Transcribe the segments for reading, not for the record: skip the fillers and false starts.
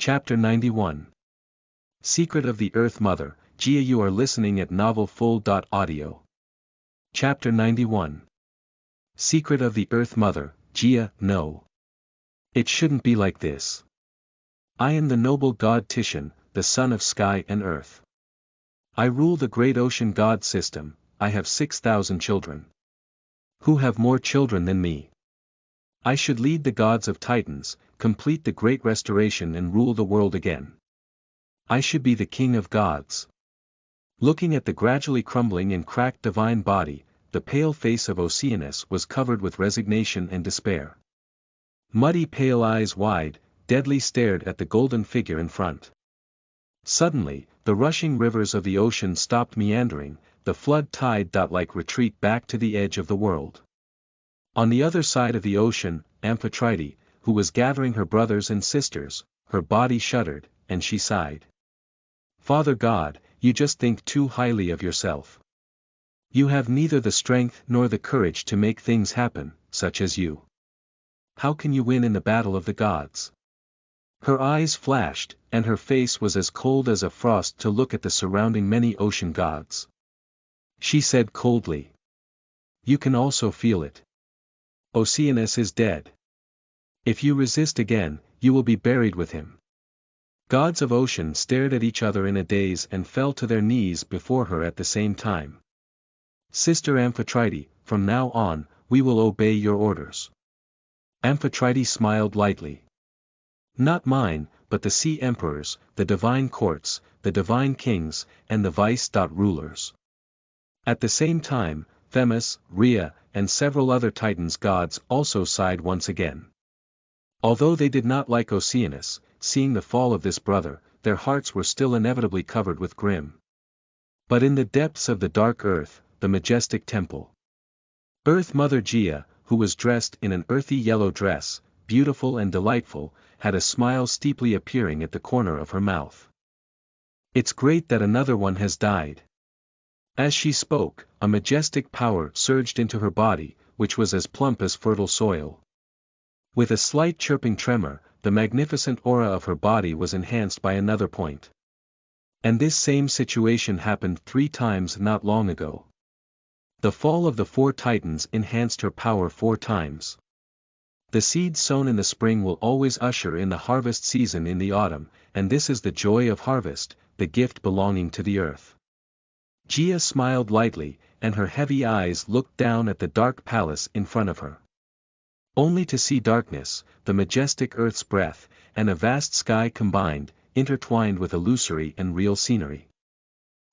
Chapter 91. Secret of the Earth Mother, Gia. You are listening at novelfull.audio. Chapter 91. Secret of the Earth Mother, Gia. No. It shouldn't be like this. I am the noble god Titian, the son of sky and earth. I rule the great ocean god system. I have 6,000 children. Who have more children than me? I should lead the gods of Titans, complete the great restoration and rule the world again. I should be the king of gods. Looking at the gradually crumbling and cracked divine body, the pale face of Oceanus was covered with resignation and despair. Muddy pale eyes wide, deadly stared at the golden figure in front. Suddenly, the rushing rivers of the ocean stopped meandering, the flood tide like retreat back to the edge of the world. On the other side of the ocean, Amphitrite, who was gathering her brothers and sisters, her body shuddered, and she sighed. Father God, you just think too highly of yourself. You have neither the strength nor the courage to make things happen, such as you. How can you win in the battle of the gods? Her eyes flashed, and her face was as cold as a frost to look at the surrounding many ocean gods. She said coldly. You can also feel it. Oceanus is dead. If you resist again, you will be buried with him. Gods of ocean stared at each other in a daze and fell to their knees before her at the same time. Sister Amphitrite, from now on, we will obey your orders. Amphitrite smiled lightly. Not mine, but the sea emperors, the divine courts, the divine kings, and the vice-rulers. At the same time, Themis, Rhea, and several other Titans gods also sighed once again. Although they did not like Oceanus, seeing the fall of this brother, their hearts were still inevitably covered with grim. But in the depths of the dark earth, the majestic temple. Earth Mother Gia, who was dressed in an earthy yellow dress, beautiful and delightful, had a smile steeply appearing at the corner of her mouth. It's great that another one has died. As she spoke, a majestic power surged into her body, which was as plump as fertile soil. With a slight chirping tremor, the magnificent aura of her body was enhanced by another point. And this same situation happened 3 times not long ago. The fall of the 4 Titans enhanced her power 4 times. The seed sown in the spring will always usher in the harvest season in the autumn, and this is the joy of harvest, the gift belonging to the earth. Gia smiled lightly, and her heavy eyes looked down at the dark palace in front of her. Only to see darkness, the majestic earth's breath, and a vast sky combined, intertwined with illusory and real scenery.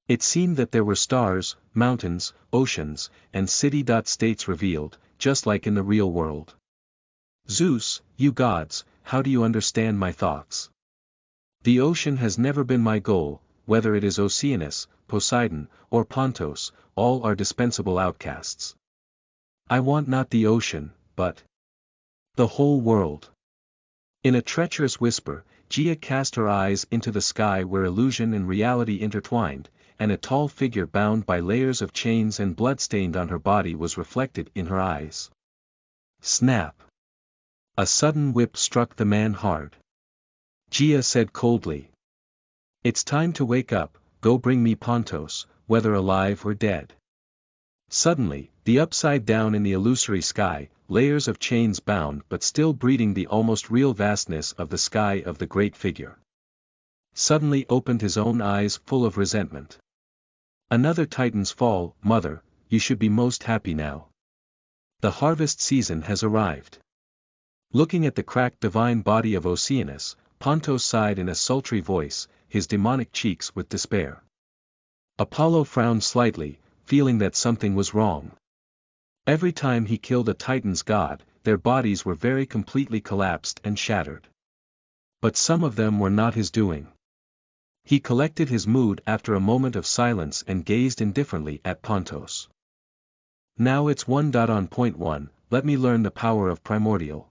It seemed that there were stars, mountains, oceans, and city-states revealed, just like in the real world. Zeus, you gods, how do you understand my thoughts? The ocean has never been my goal, whether it is Oceanus, Poseidon, or Pontos, all are dispensable outcasts. I want not the ocean, but the whole world. In a treacherous whisper, Gia cast her eyes into the sky where illusion and reality intertwined, and a tall figure bound by layers of chains and blood-stained on her body was reflected in her eyes. Snap! A sudden whip struck the man hard. Gia said coldly. It's time to wake up, go bring me Pontos, whether alive or dead. Suddenly, the upside down in the illusory sky, layers of chains bound but still breathing the almost real vastness of the sky of the great figure. Suddenly opened his own eyes full of resentment. Another Titan's fall, mother, you should be most happy now. The harvest season has arrived. Looking at the cracked divine body of Oceanus, Pontos sighed in a sultry voice, his demonic cheeks with despair. Apollo frowned slightly, feeling that something was wrong. Every time he killed a Titan's god, their bodies were very completely collapsed and shattered. But some of them were not his doing. He collected his mood after a moment of silence and gazed indifferently at Pontos. Now it's 1.1.1, let me learn the power of primordial.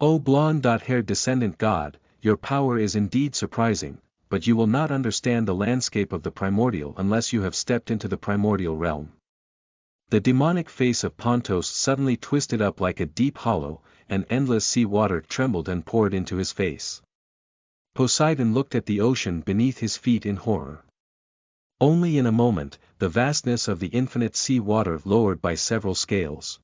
O blonde-haired descendant god, your power is indeed surprising, but you will not understand the landscape of the primordial unless you have stepped into the primordial realm. The demonic face of Pontos suddenly twisted up like a deep hollow, and endless sea water trembled and poured into his face. Poseidon looked at the ocean beneath his feet in horror. Only in a moment, the vastness of the infinite sea water lowered by several scales.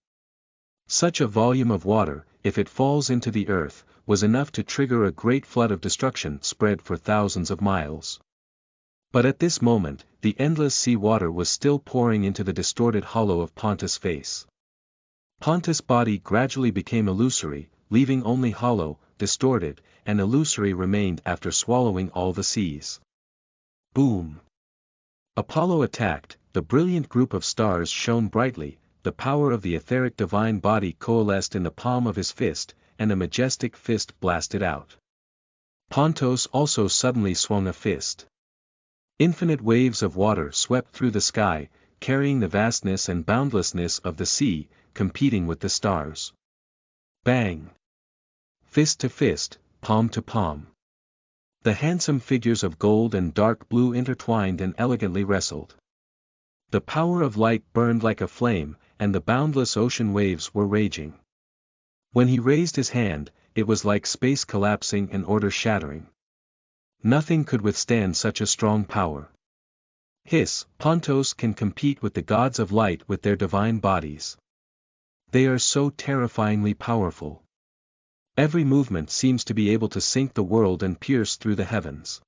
Such a volume of water, if it falls into the earth, was enough to trigger a great flood of destruction spread for thousands of miles. But at this moment, the endless sea water was still pouring into the distorted hollow of Pontus' face. Pontus' body gradually became illusory, leaving only hollow, distorted, and illusory remained after swallowing all the seas. Boom! Apollo attacked, the brilliant group of stars shone brightly, the power of the etheric divine body coalesced in the palm of his fist, and a majestic fist blasted out. Pontos also suddenly swung a fist. Infinite waves of water swept through the sky, carrying the vastness and boundlessness of the sea, competing with the stars. Bang! Fist to fist, palm to palm. The handsome figures of gold and dark blue intertwined and elegantly wrestled. The power of light burned like a flame, and the boundless ocean waves were raging. When he raised his hand, it was like space collapsing and order shattering. Nothing could withstand such a strong power. Pontos can compete with the gods of light with their divine bodies. They are so terrifyingly powerful. Every movement seems to be able to sink the world and pierce through the heavens.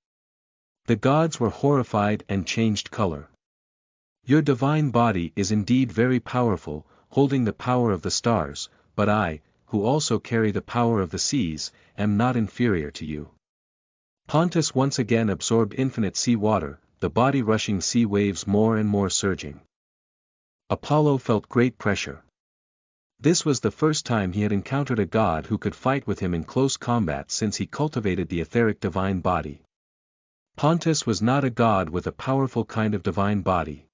The gods were horrified and changed color. Your divine body is indeed very powerful, holding the power of the stars, but I, who also carry the power of the seas, am not inferior to you. Pontus once again absorbed infinite sea water, the body rushing sea waves more and more surging. Apollo felt great pressure. This was the first time he had encountered a god who could fight with him in close combat since he cultivated the etheric divine body. Pontus was not a god with a powerful kind of divine body.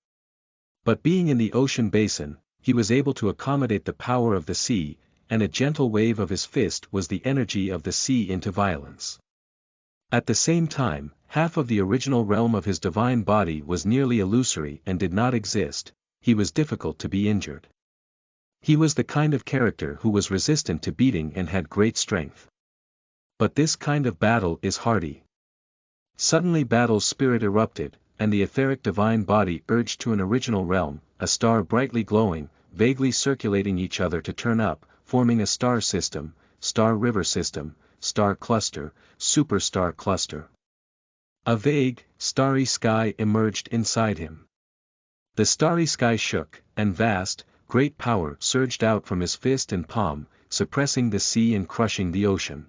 But being in the ocean basin, he was able to accommodate the power of the sea, and a gentle wave of his fist was the energy of the sea into violence. At the same time, half of the original realm of his divine body was nearly illusory and did not exist. He was difficult to be injured. He was the kind of character who was resistant to beating and had great strength. But this kind of battle is hardy. Suddenly battle's spirit erupted, and the etheric divine body urged to an original realm, a star brightly glowing, vaguely circulating each other to turn up, forming a star system, star river system, star cluster, superstar cluster. A vague, starry sky emerged inside him. The starry sky shook, and vast, great power surged out from his fist and palm, suppressing the sea and crushing the ocean.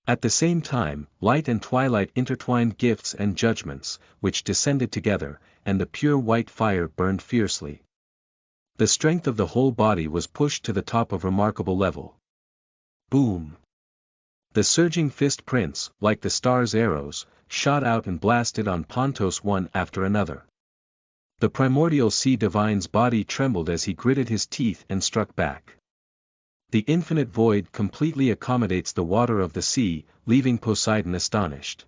At the same time, light and twilight intertwined gifts and judgments, which descended together, and the pure white fire burned fiercely. The strength of the whole body was pushed to the top of remarkable level. Boom! The surging fist prints, like the star's arrows, shot out and blasted on Pontos one after another. The primordial sea divine's body trembled as he gritted his teeth and struck back. The infinite void completely accommodates the water of the sea, leaving Poseidon astonished.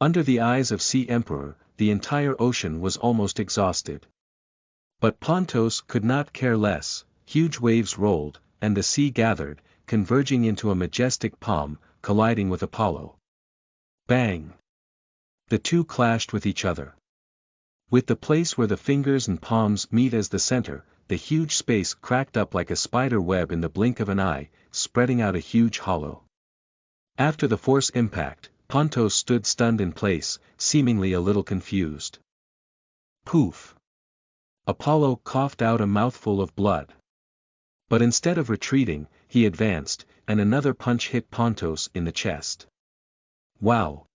Under the eyes of Sea Emperor, the entire ocean was almost exhausted. But Pontos could not care less. Huge waves rolled, and the sea gathered, converging into a majestic palm, colliding with Apollo. Bang! The two clashed with each other. With the place where the fingers and palms meet as the center, the huge space cracked up like a spider web in the blink of an eye, spreading out a huge hollow. After the force impact, Pontos stood stunned in place, seemingly a little confused. Poof! Apollo coughed out a mouthful of blood. But instead of retreating, he advanced, and another punch hit Pontos in the chest. Wow!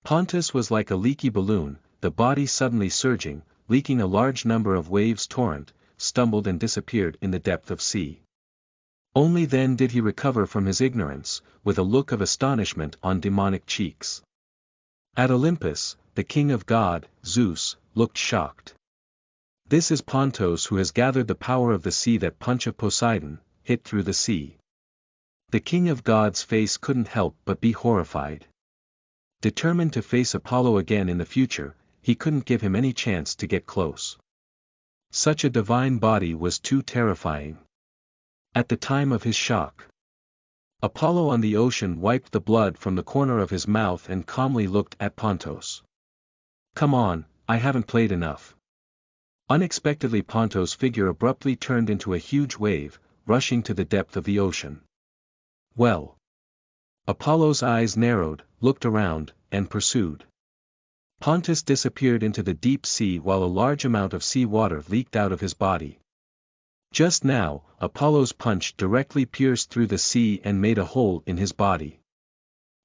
Pontus was like a leaky balloon, the body suddenly surging, leaking a large number of waves torrent, stumbled and disappeared in the depth of sea. Only then did he recover from his ignorance, with a look of astonishment on demonic cheeks. At Olympus, the king of God, Zeus, looked shocked. This is Pontos who has gathered the power of the sea. That punch of Poseidon hit through the sea. The king of God's face couldn't help but be horrified. Determined to face Apollo again in the future, he couldn't give him any chance to get close. Such a divine body was too terrifying. At the time of his shock, Apollo on the ocean wiped the blood from the corner of his mouth and calmly looked at Pontos. Come on, I haven't played enough. Unexpectedly Pontos' figure abruptly turned into a huge wave, rushing to the depth of the ocean. Well. Apollo's eyes narrowed, looked around, and pursued. Pontus disappeared into the deep sea while a large amount of sea water leaked out of his body. Just now, Apollo's punch directly pierced through the sea and made a hole in his body.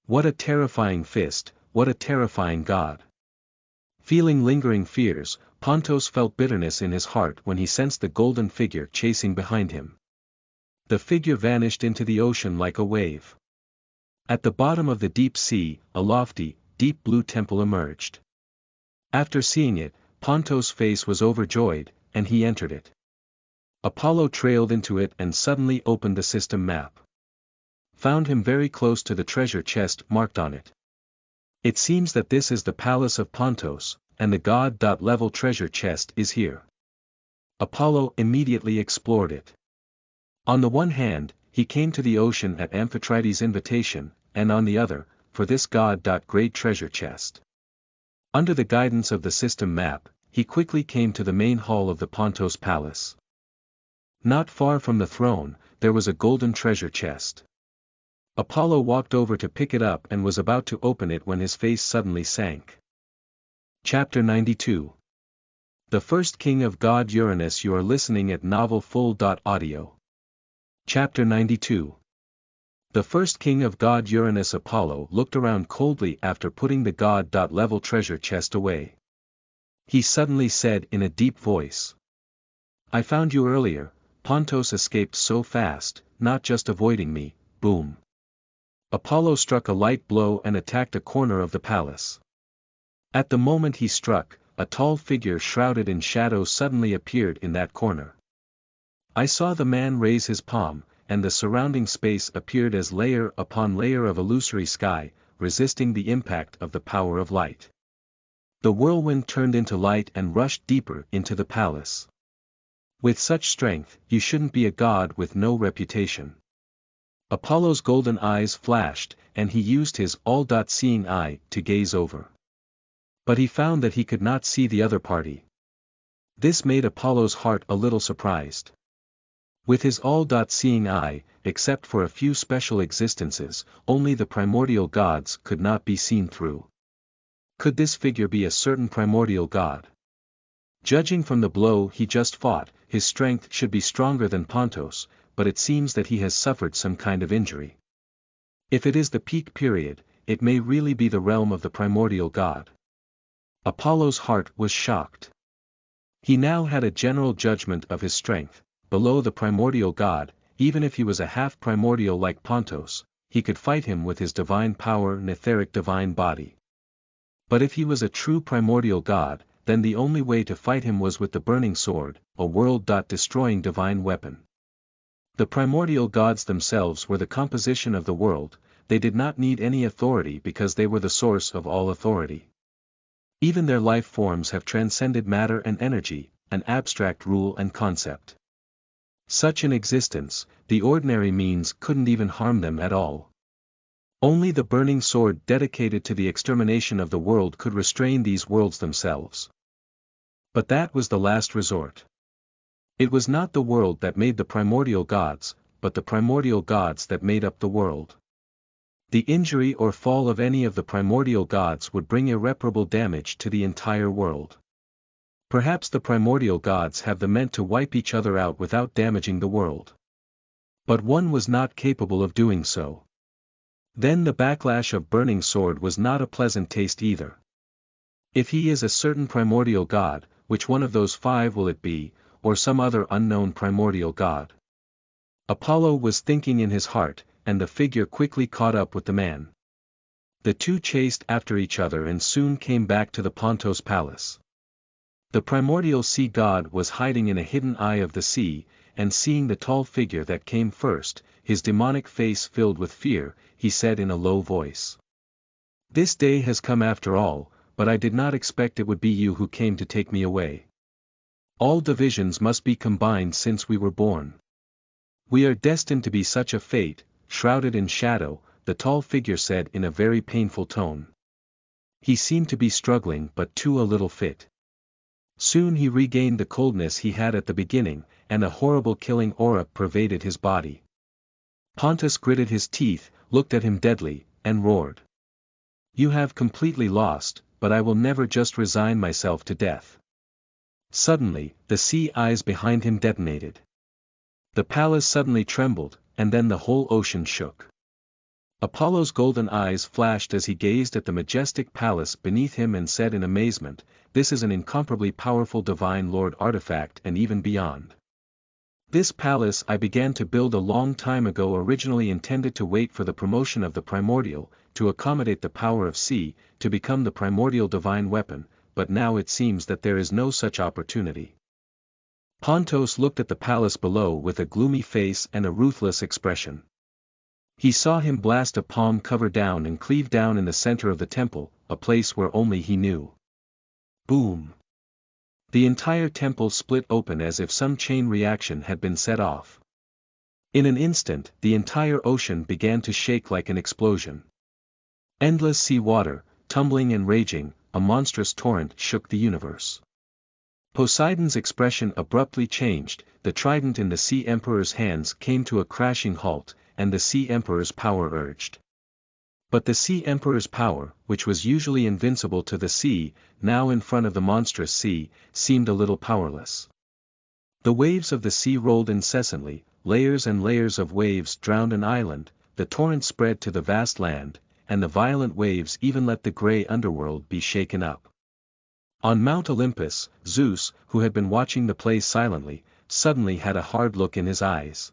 What a terrifying fist, what a terrifying god. Feeling lingering fears, Pontos felt bitterness in his heart when he sensed the golden figure chasing behind him. The figure vanished into the ocean like a wave. At the bottom of the deep sea, a lofty, deep blue temple emerged. After seeing it, Pontos' face was overjoyed, and he entered it. Apollo trailed into it and suddenly opened the system map. Found him very close to the treasure chest marked on it. It seems that this is the palace of Pontos, and the god-level treasure chest is here. Apollo immediately explored it. On the one hand, he came to the ocean at Amphitrite's invitation, and on the other, for this god-grade treasure chest. Under the guidance of the system map, he quickly came to the main hall of the Pontos palace. Not far from the throne, there was a golden treasure chest. Apollo walked over to pick it up and was about to open it when his face suddenly sank. Chapter 92. The First King of God Uranus. You are listening at novelfull.audio. Chapter 92. The first king of God Uranus. Apollo looked around coldly after putting the god-level treasure chest away. He suddenly said in a deep voice. I found you earlier. Pontos escaped so fast, not just avoiding me, boom. Apollo struck a light blow and attacked a corner of the palace. At the moment he struck, a tall figure shrouded in shadow suddenly appeared in that corner. I saw the man raise his palm, and the surrounding space appeared as layer upon layer of illusory sky, resisting the impact of the power of light. The whirlwind turned into light and rushed deeper into the palace. With such strength, you shouldn't be a god with no reputation. Apollo's golden eyes flashed, and he used his all-seeing eye to gaze over. But he found that he could not see the other party. This made Apollo's heart a little surprised. With his all-seeing eye, except for a few special existences, only the primordial gods could not be seen through. Could this figure be a certain primordial god? Judging from the blow he just fought, his strength should be stronger than Pontos, but it seems that he has suffered some kind of injury. If it is the peak period, it may really be the realm of the primordial god. Apollo's heart was shocked. He now had a general judgment of his strength. Below the primordial god, even if he was a half-primordial like Pontos, he could fight him with his divine power and etheric divine body. But if he was a true primordial god, then the only way to fight him was with the burning sword, a world-destroying divine weapon. The primordial gods themselves were the composition of the world, they did not need any authority because they were the source of all authority. Even their life forms have transcended matter and energy, an abstract rule and concept. Such an existence, the ordinary means couldn't even harm them at all. Only the burning sword dedicated to the extermination of the world could restrain these worlds themselves. But that was the last resort. It was not the world that made the primordial gods, but the primordial gods that made up the world. The injury or fall of any of the primordial gods would bring irreparable damage to the entire world. Perhaps the primordial gods have the meant to wipe each other out without damaging the world. But one was not capable of doing so. Then the backlash of burning sword was not a pleasant taste either. If he is a certain primordial god, which one of those five will it be, or some other unknown primordial god? Apollo was thinking in his heart, and the figure quickly caught up with the man. The two chased after each other and soon came back to the Pontos palace. The primordial sea god was hiding in a hidden eye of the sea, and seeing the tall figure that came first, his demonic face filled with fear, he said in a low voice. This day has come after all, but I did not expect it would be you who came to take me away. All divisions must be combined since we were born. We are destined to be such a fate, shrouded in shadow, the tall figure said in a very painful tone. He seemed to be struggling but too a little fit. Soon he regained the coldness he had at the beginning, and a horrible killing aura pervaded his body. Pontus gritted his teeth, looked at him deadly, and roared. You have completely lost, but I will never just resign myself to death. Suddenly, the sea eyes behind him detonated. The palace suddenly trembled, and then the whole ocean shook. Apollo's golden eyes flashed as he gazed at the majestic palace beneath him and said in amazement, "This is an incomparably powerful divine lord artifact and even beyond. This palace I began to build a long time ago, originally intended to wait for the promotion of the primordial, to accommodate the power of sea, to become the primordial divine weapon, but now it seems that there is no such opportunity." Pontos looked at the palace below with a gloomy face and a ruthless expression. He saw him blast a palm cover down and cleave down in the center of the temple, a place where only he knew. Boom! The entire temple split open as if some chain reaction had been set off. In an instant, the entire ocean began to shake like an explosion. Endless sea water, tumbling and raging, a monstrous torrent shook the universe. Poseidon's expression abruptly changed, the trident in the Sea Emperor's hands came to a crashing halt, and the Sea Emperor's power urged. But the Sea Emperor's power, which was usually invincible to the sea, now in front of the monstrous sea, seemed a little powerless. The waves of the sea rolled incessantly, layers and layers of waves drowned an island, the torrent spread to the vast land, and the violent waves even let the grey underworld be shaken up. On Mount Olympus, Zeus, who had been watching the play silently, suddenly had a hard look in his eyes.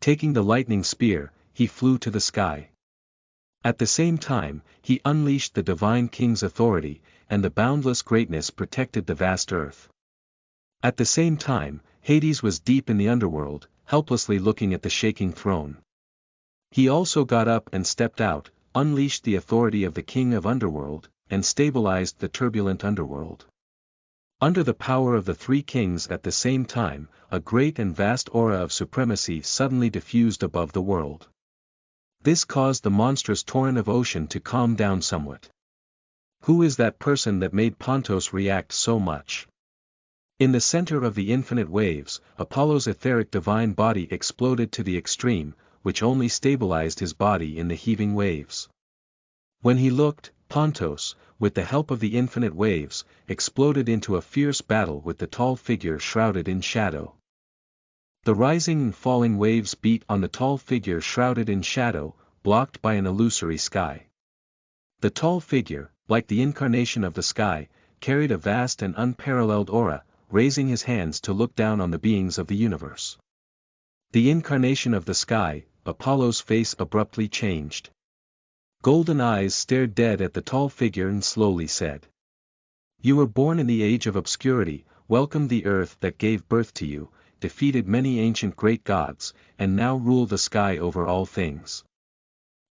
Taking the lightning spear, he flew to the sky. At the same time, he unleashed the divine king's authority, and the boundless greatness protected the vast earth. At the same time, Hades was deep in the underworld, helplessly looking at the shaking throne. He also got up and stepped out, unleashed the authority of the king of underworld, and stabilized the turbulent underworld. Under the power of the three kings at the same time, a great and vast aura of supremacy suddenly diffused above the world. This caused the monstrous torrent of ocean to calm down somewhat. Who is that person that made Pontos react so much? In the center of the infinite waves, Apollo's etheric divine body exploded to the extreme, which only stabilized his body in the heaving waves. When he looked, Pontos, with the help of the infinite waves, exploded into a fierce battle with the tall figure shrouded in shadow. The rising and falling waves beat on the tall figure shrouded in shadow, blocked by an illusory sky. The tall figure, like the incarnation of the sky, carried a vast and unparalleled aura, raising his hands to look down on the beings of the universe. The incarnation of the sky, Apollo's face abruptly changed. Golden eyes stared dead at the tall figure and slowly said, "You were born in the age of obscurity, welcomed the earth that gave birth to you, defeated many ancient great gods, and now rule the sky over all things.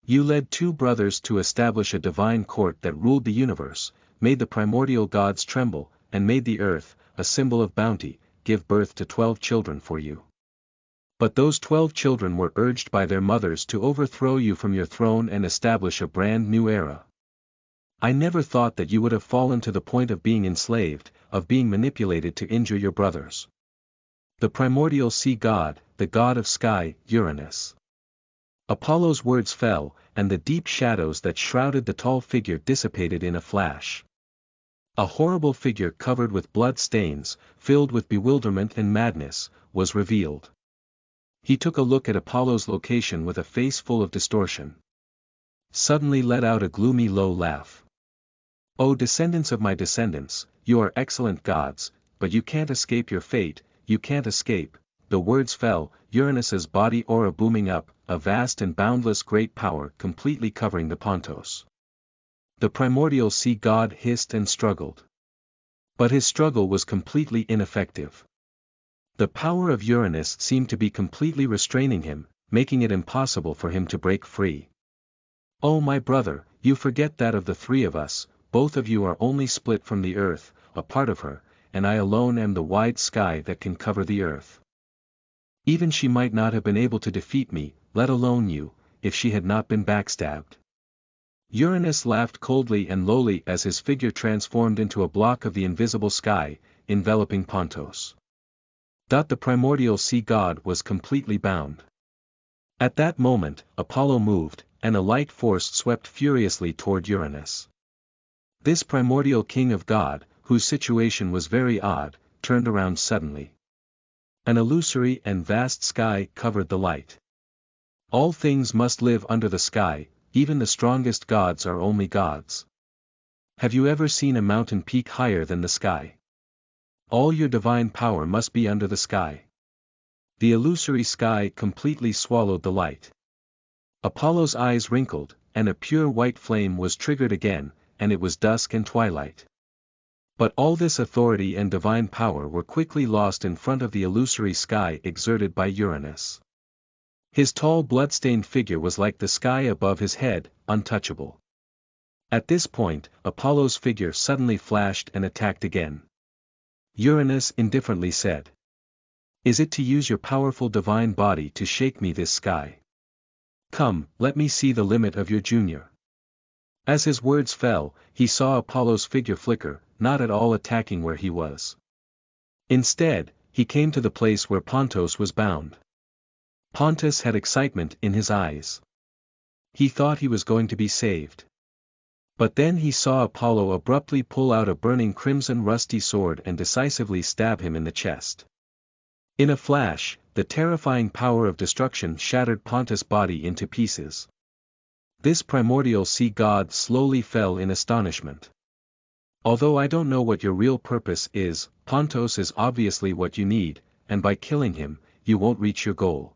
You led two brothers to establish a divine court that ruled the universe, made the primordial gods tremble, and made the earth, a symbol of bounty, give birth to 12 children for you. But those 12 children were urged by their mothers to overthrow you from your throne and establish a brand new era. I never thought that you would have fallen to the point of being enslaved, of being manipulated to injure your brothers. The primordial sea god, the god of sky, Uranus." Apollo's words fell, and the deep shadows that shrouded the tall figure dissipated in a flash. A horrible figure covered with blood stains, filled with bewilderment and madness, was revealed. He took a look at Apollo's location with a face full of distortion. Suddenly let out a gloomy low laugh. "O descendants of my descendants, you are excellent gods, but you can't escape your fate, you can't escape." The words fell, Uranus's body aura booming up, a vast and boundless great power completely covering the Pontos. The primordial sea god hissed and struggled. But his struggle was completely ineffective. The power of Uranus seemed to be completely restraining him, making it impossible for him to break free. "Oh my brother, you forget that of the three of us, both of you are only split from the earth, a part of her, and I alone am the wide sky that can cover the earth. Even she might not have been able to defeat me, let alone you, if she had not been backstabbed. Uranus laughed coldly and lowly as his figure transformed into a block of the invisible sky, enveloping Pontos. The primordial sea god was completely bound. At that moment, Apollo moved, and a light force swept furiously toward Uranus. This primordial king of God, whose situation was very odd, turned around suddenly. An illusory and vast sky covered the light. All things must live under the sky, even the strongest gods are only gods. Have you ever seen a mountain peak higher than the sky? All your divine power must be under the sky. The illusory sky completely swallowed the light. Apollo's eyes wrinkled, and a pure white flame was triggered again, and it was dusk and twilight. But all this authority and divine power were quickly lost in front of the illusory sky exerted by Uranus. His tall blood-stained figure was like the sky above his head, untouchable. At this point, Apollo's figure suddenly flashed and attacked again. Uranus indifferently said, "Is it to use your powerful divine body to shake me this sky? Come, let me see the limit of your junior." As his words fell, he saw Apollo's figure flicker, not at all attacking where he was. Instead, he came to the place where Pontos was bound. Pontus had excitement in his eyes. He thought he was going to be saved. But then he saw Apollo abruptly pull out a burning crimson rusty sword and decisively stab him in the chest. In a flash, the terrifying power of destruction shattered Pontus' body into pieces. This primordial sea god slowly fell in astonishment. "Although I don't know what your real purpose is, Pontos is obviously what you need, and by killing him, you won't reach your goal."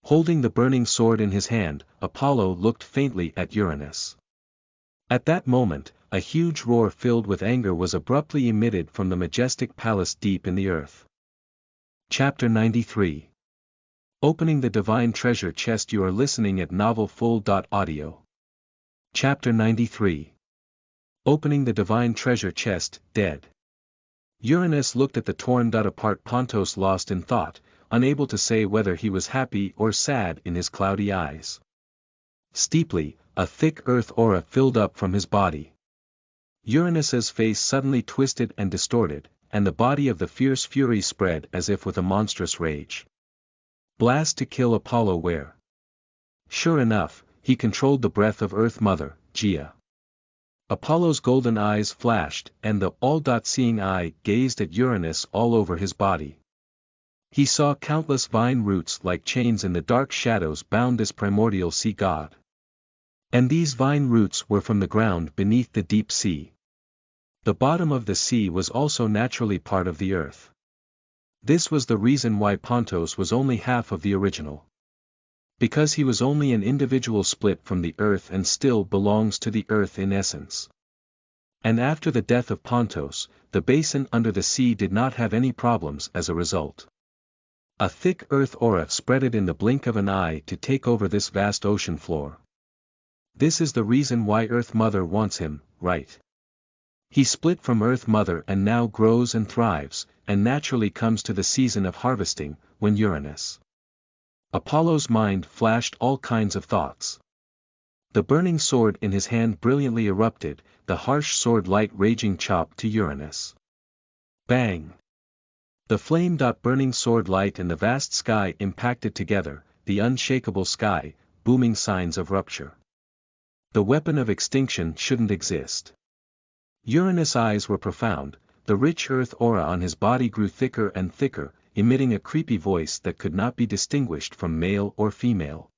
Holding the burning sword in his hand, Apollo looked faintly at Uranus. At that moment, a huge roar filled with anger was abruptly emitted from the majestic palace deep in the earth. Chapter 93. Opening the Divine Treasure Chest. You are listening at novelfull.audio. Chapter 93. Opening the Divine Treasure Chest, Dead. Uranus looked at the torn apart Pontos, lost in thought, unable to say whether he was happy or sad in his cloudy eyes. Steeply, a thick earth aura filled up from his body. Uranus's face suddenly twisted and distorted, and the body of the fierce fury spread as if with a monstrous rage. Blast to kill Apollo where? Sure enough, he controlled the breath of Earth Mother, Gaia. Apollo's golden eyes flashed, and the all-seeing eye gazed at Uranus all over his body. He saw countless vine roots like chains in the dark shadows bound this primordial sea god. And these vine roots were from the ground beneath the deep sea. The bottom of the sea was also naturally part of the earth. This was the reason why Pontos was only half of the original. Because he was only an individual split from the earth and still belongs to the earth in essence. And after the death of Pontos, the basin under the sea did not have any problems as a result. A thick earth aura spreaded in the blink of an eye to take over this vast ocean floor. This is the reason why Earth Mother wants him, right? He split from Earth Mother and now grows and thrives, and naturally comes to the season of harvesting, when Uranus. Apollo's mind flashed all kinds of thoughts. The burning sword in his hand brilliantly erupted, the harsh sword light raging chop to Uranus. Bang! The flame-burning sword light and the vast sky impacted together, the unshakable sky, booming signs of rupture. The weapon of extinction shouldn't exist. Uranus' eyes were profound, the rich earth aura on his body grew thicker and thicker, emitting a creepy voice that could not be distinguished from male or female.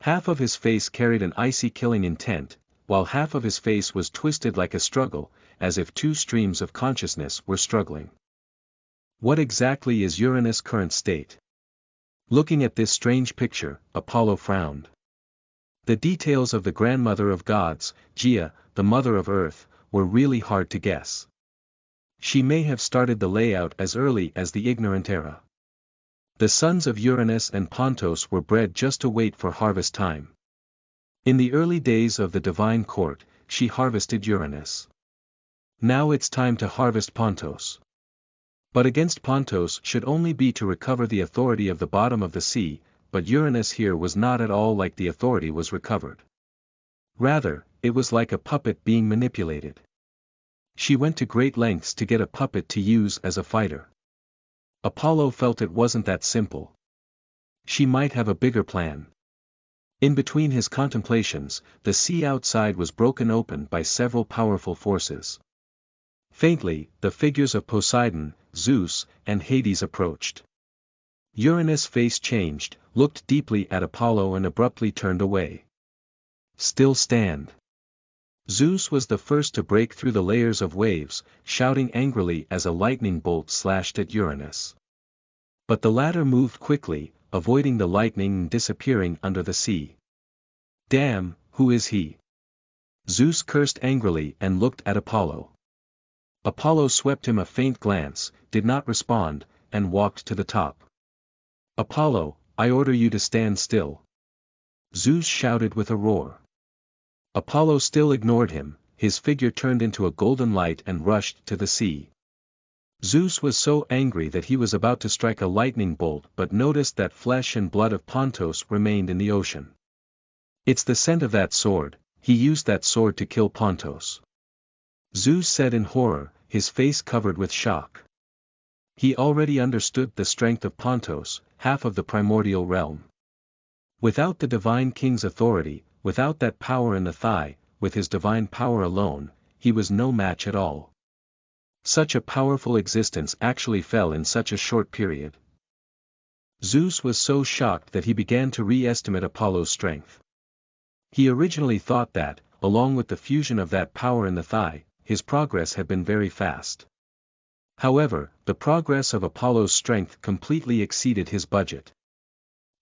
Half of his face carried an icy killing intent, while half of his face was twisted like a struggle, as if two streams of consciousness were struggling. What exactly is Uranus' current state? Looking at this strange picture, Apollo frowned. The details of the grandmother of gods, Gaia, the mother of earth, were really hard to guess. She may have started the layout as early as the ignorant era. The sons of Uranus and Pontos were bred just to wait for harvest time. In the early days of the divine court, she harvested Uranus. Now it's time to harvest Pontos. But against Pontos should only be to recover the authority of the bottom of the sea, but Uranus here was not at all like the authority was recovered. Rather, it was like a puppet being manipulated. She went to great lengths to get a puppet to use as a fighter. Apollo felt it wasn't that simple. She might have a bigger plan. In between his contemplations, the sea outside was broken open by several powerful forces. Faintly, the figures of Poseidon, Zeus, and Hades approached. Uranus' face changed, looked deeply at Apollo and abruptly turned away. Still stand. Zeus was the first to break through the layers of waves, shouting angrily as a lightning bolt slashed at Uranus. But the latter moved quickly, avoiding the lightning and disappearing under the sea. Damn, who is he? Zeus cursed angrily and looked at Apollo. Apollo swept him a faint glance, did not respond, and walked to the top. Apollo, I order you to stand still. Zeus shouted with a roar. Apollo still ignored him, his figure turned into a golden light and rushed to the sea. Zeus was so angry that he was about to strike a lightning bolt but noticed that flesh and blood of Pontos remained in the ocean. It's the scent of that sword, he used that sword to kill Pontos. Zeus said in horror, his face covered with shock. He already understood the strength of Pontos, half of the primordial realm. Without the divine king's authority, without that power in the thigh, with his divine power alone, he was no match at all. Such a powerful existence actually fell in such a short period. Zeus was so shocked that he began to re-estimate Apollo's strength. He originally thought that, along with the fusion of that power in the thigh, his progress had been very fast. However, the progress of Apollo's strength completely exceeded his budget.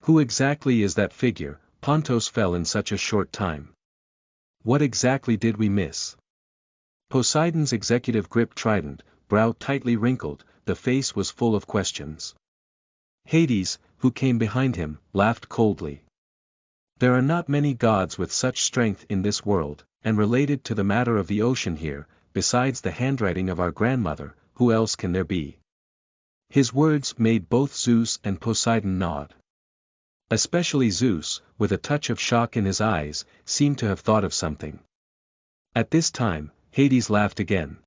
Who exactly is that figure? Pontos fell in such a short time. What exactly did we miss? Poseidon's executive grip trident, brow tightly wrinkled, the face was full of questions. Hades, who came behind him, laughed coldly. There are not many gods with such strength in this world, and related to the matter of the ocean here, besides the handwriting of our grandmother, who else can there be? His words made both Zeus and Poseidon nod. Especially Zeus, with a touch of shock in his eyes, seemed to have thought of something. At this time, Hades laughed again.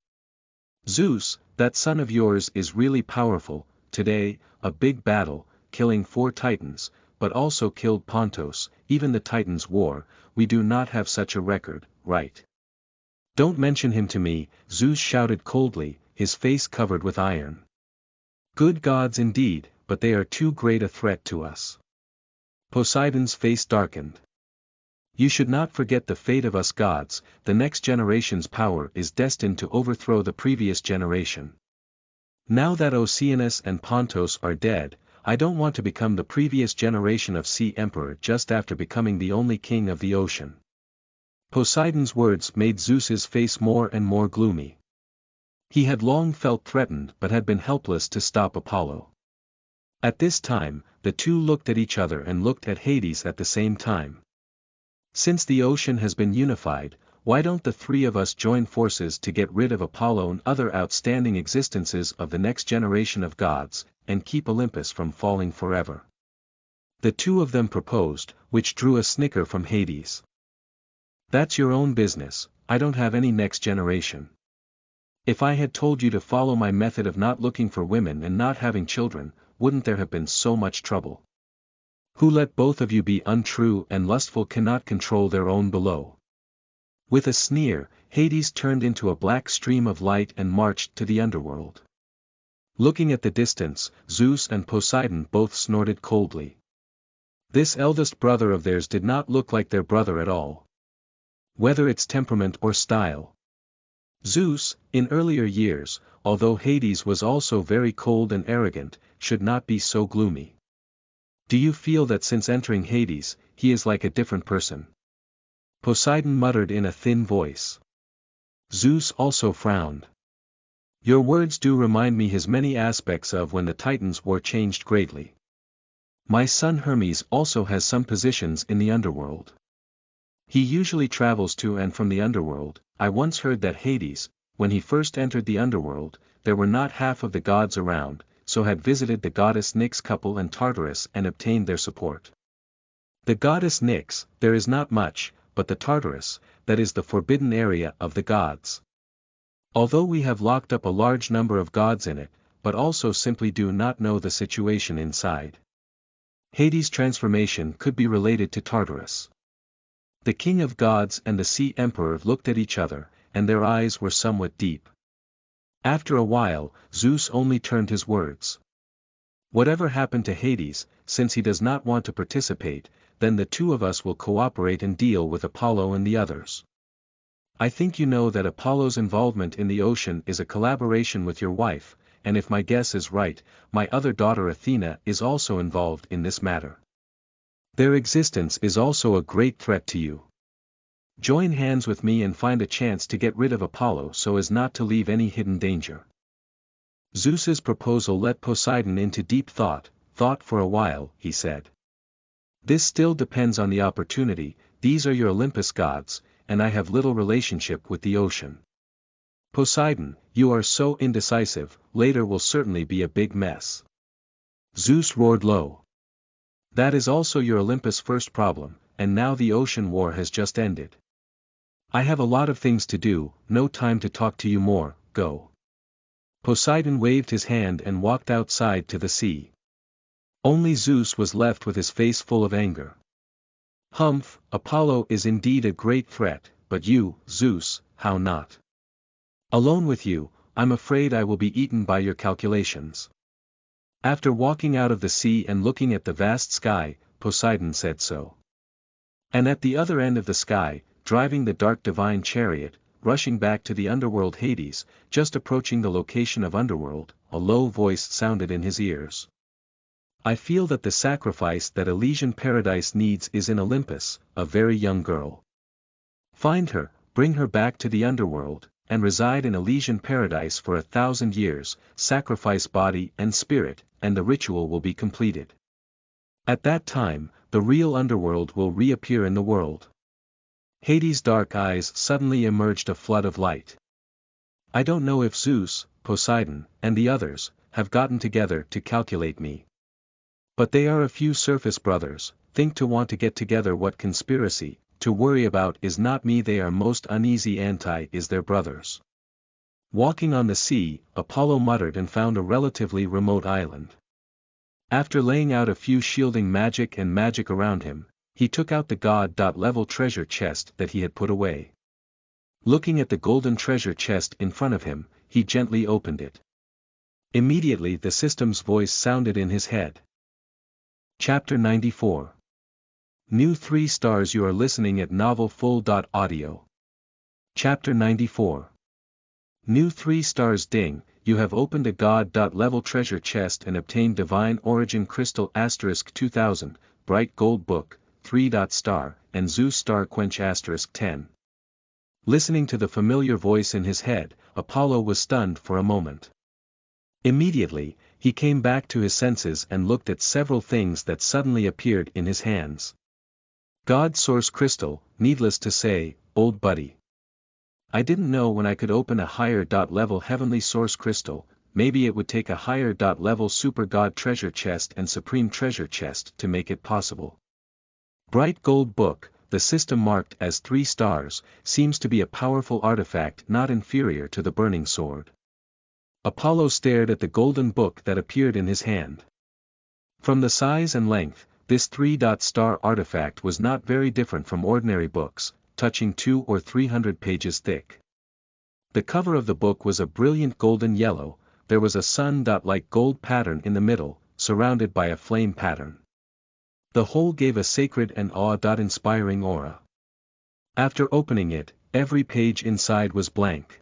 Zeus, that son of yours is really powerful. Today, a big battle, killing 4 titans, but also killed Pontos, even the titans' war. We do not have such a record, right? Don't mention him to me, Zeus shouted coldly, his face covered with iron. Good gods indeed, but they are too great a threat to us. Poseidon's face darkened. You should not forget the fate of us gods. The next generation's power is destined to overthrow the previous generation. Now that Oceanus and Pontos are dead, I don't want to become the previous generation of sea emperor just after becoming the only king of the ocean. Poseidon's words made Zeus's face more and more gloomy. He had long felt threatened but had been helpless to stop Apollo. At this time, the two looked at each other and looked at Hades at the same time. Since the ocean has been unified, why don't the 3 of us join forces to get rid of Apollo and other outstanding existences of the next generation of gods, and keep Olympus from falling forever? The 2 of them proposed, which drew a snicker from Hades. That's your own business, I don't have any next generation. If I had told you to follow my method of not looking for women and not having children, wouldn't there have been so much trouble? Who let both of you be untrue and lustful cannot control their own below. With a sneer, Hades turned into a black stream of light and marched to the underworld. Looking at the distance, Zeus and Poseidon both snorted coldly. This eldest brother of theirs did not look like their brother at all. Whether it's temperament or style. Zeus, in earlier years, although Hades was also very cold and arrogant, should not be so gloomy. Do you feel that since entering Hades, he is like a different person? Poseidon muttered in a thin voice. Zeus also frowned. Your words do remind me his many aspects of when the Titans' war changed greatly. My son Hermes also has some positions in the underworld. He usually travels to and from the underworld. I once heard that Hades, when he first entered the underworld, there were not half of the gods around, so had visited the goddess Nyx couple and Tartarus and obtained their support. The goddess Nyx, there is not much, but the Tartarus, that is the forbidden area of the gods. Although we have locked up a large number of gods in it, but also simply do not know the situation inside. Hades' transformation could be related to Tartarus. The king of gods and the sea emperor looked at each other, and their eyes were somewhat deep. After a while, Zeus only turned his words. Whatever happened to Hades, since he does not want to participate, then the two of us will cooperate and deal with Apollo and the others. I think you know that Apollo's involvement in the ocean is a collaboration with your wife, and if my guess is right, my other daughter Athena is also involved in this matter. Their existence is also a great threat to you. Join hands with me and find a chance to get rid of Apollo so as not to leave any hidden danger. Zeus's proposal let Poseidon into deep thought for a while, he said. This still depends on the opportunity, these are your Olympus gods, and I have little relationship with the ocean. Poseidon, you are so indecisive, later will certainly be a big mess. Zeus roared low. That is also your Olympus' first problem, and now the ocean war has just ended. I have a lot of things to do, no time to talk to you more, go. Poseidon waved his hand and walked outside to the sea. Only Zeus was left with his face full of anger. Humph, Apollo is indeed a great threat, but you, Zeus, how not? Alone with you, I'm afraid I will be eaten by your calculations. After walking out of the sea and looking at the vast sky, Poseidon said so. And at the other end of the sky, driving the dark divine chariot, rushing back to the underworld Hades, just approaching the location of underworld, a low voice sounded in his ears. I feel that the sacrifice that Elysian paradise needs is in Olympus, a very young girl. Find her, bring her back to the underworld, and reside in Elysian paradise for 1,000 years, sacrifice body and spirit, and the ritual will be completed. At that time, the real underworld will reappear in the world. Hades' dark eyes suddenly emerged a flood of light. I don't know if Zeus, Poseidon, and the others, have gotten together to calculate me. But they are a few surface brothers, think to want to get together what conspiracy, to worry about is not me they are most uneasy anti is their brothers. Walking on the sea, Apollo muttered and found a relatively remote island. After laying out a few shielding magic around him, he took out the god-level treasure chest that he had put away. Looking at the golden treasure chest in front of him, he gently opened it. Immediately the system's voice sounded in his head. Chapter 94. New 3 stars. You are listening at novelfull.audio. Chapter 94. New 3 stars. Ding, you have opened a god-level treasure chest and obtained divine origin crystal *2000, bright gold book, 3 star, and Zeus star quench *10. Listening to the familiar voice in his head, Apollo was stunned for a moment. Immediately, he came back to his senses and looked at several things that suddenly appeared in his hands. God Source Crystal, needless to say, old buddy. I didn't know when I could open a higher level Heavenly Source Crystal, maybe it would take a higher level Super God Treasure Chest and Supreme Treasure Chest to make it possible. Bright Gold Book, the system marked as 3 stars, seems to be a powerful artifact not inferior to the Burning Sword. Apollo stared at the golden book that appeared in his hand. From the size and length, this 3 star artifact was not very different from ordinary books, touching 200 or 300 pages thick. The cover of the book was a brilliant golden yellow, there was a sun-like gold pattern in the middle, surrounded by a flame pattern. The whole gave a sacred and awe-inspiring aura. After opening it, every page inside was blank.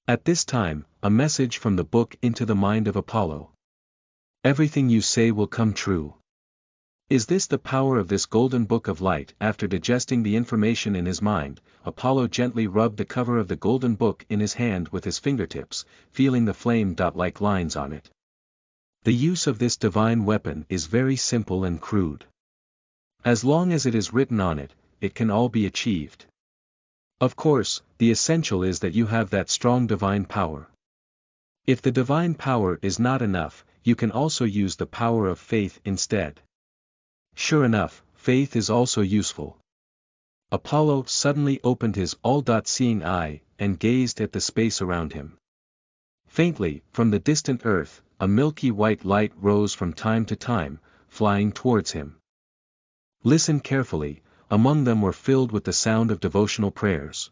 At this time, a message from the book into the mind of Apollo. Everything you say will come true. Is this the power of this golden book of light? After digesting the information in his mind, Apollo gently rubbed the cover of the golden book in his hand with his fingertips, feeling the flame-like lines on it. The use of this divine weapon is very simple and crude. As long as it is written on it, it can all be achieved. Of course, the essential is that you have that strong divine power. If the divine power is not enough, you can also use the power of faith instead. Sure enough, faith is also useful. Apollo suddenly opened his all-seeing eye, and gazed at the space around him. Faintly, from the distant earth, a milky white light rose from time to time, flying towards him. Listen carefully, among them were filled with the sound of devotional prayers.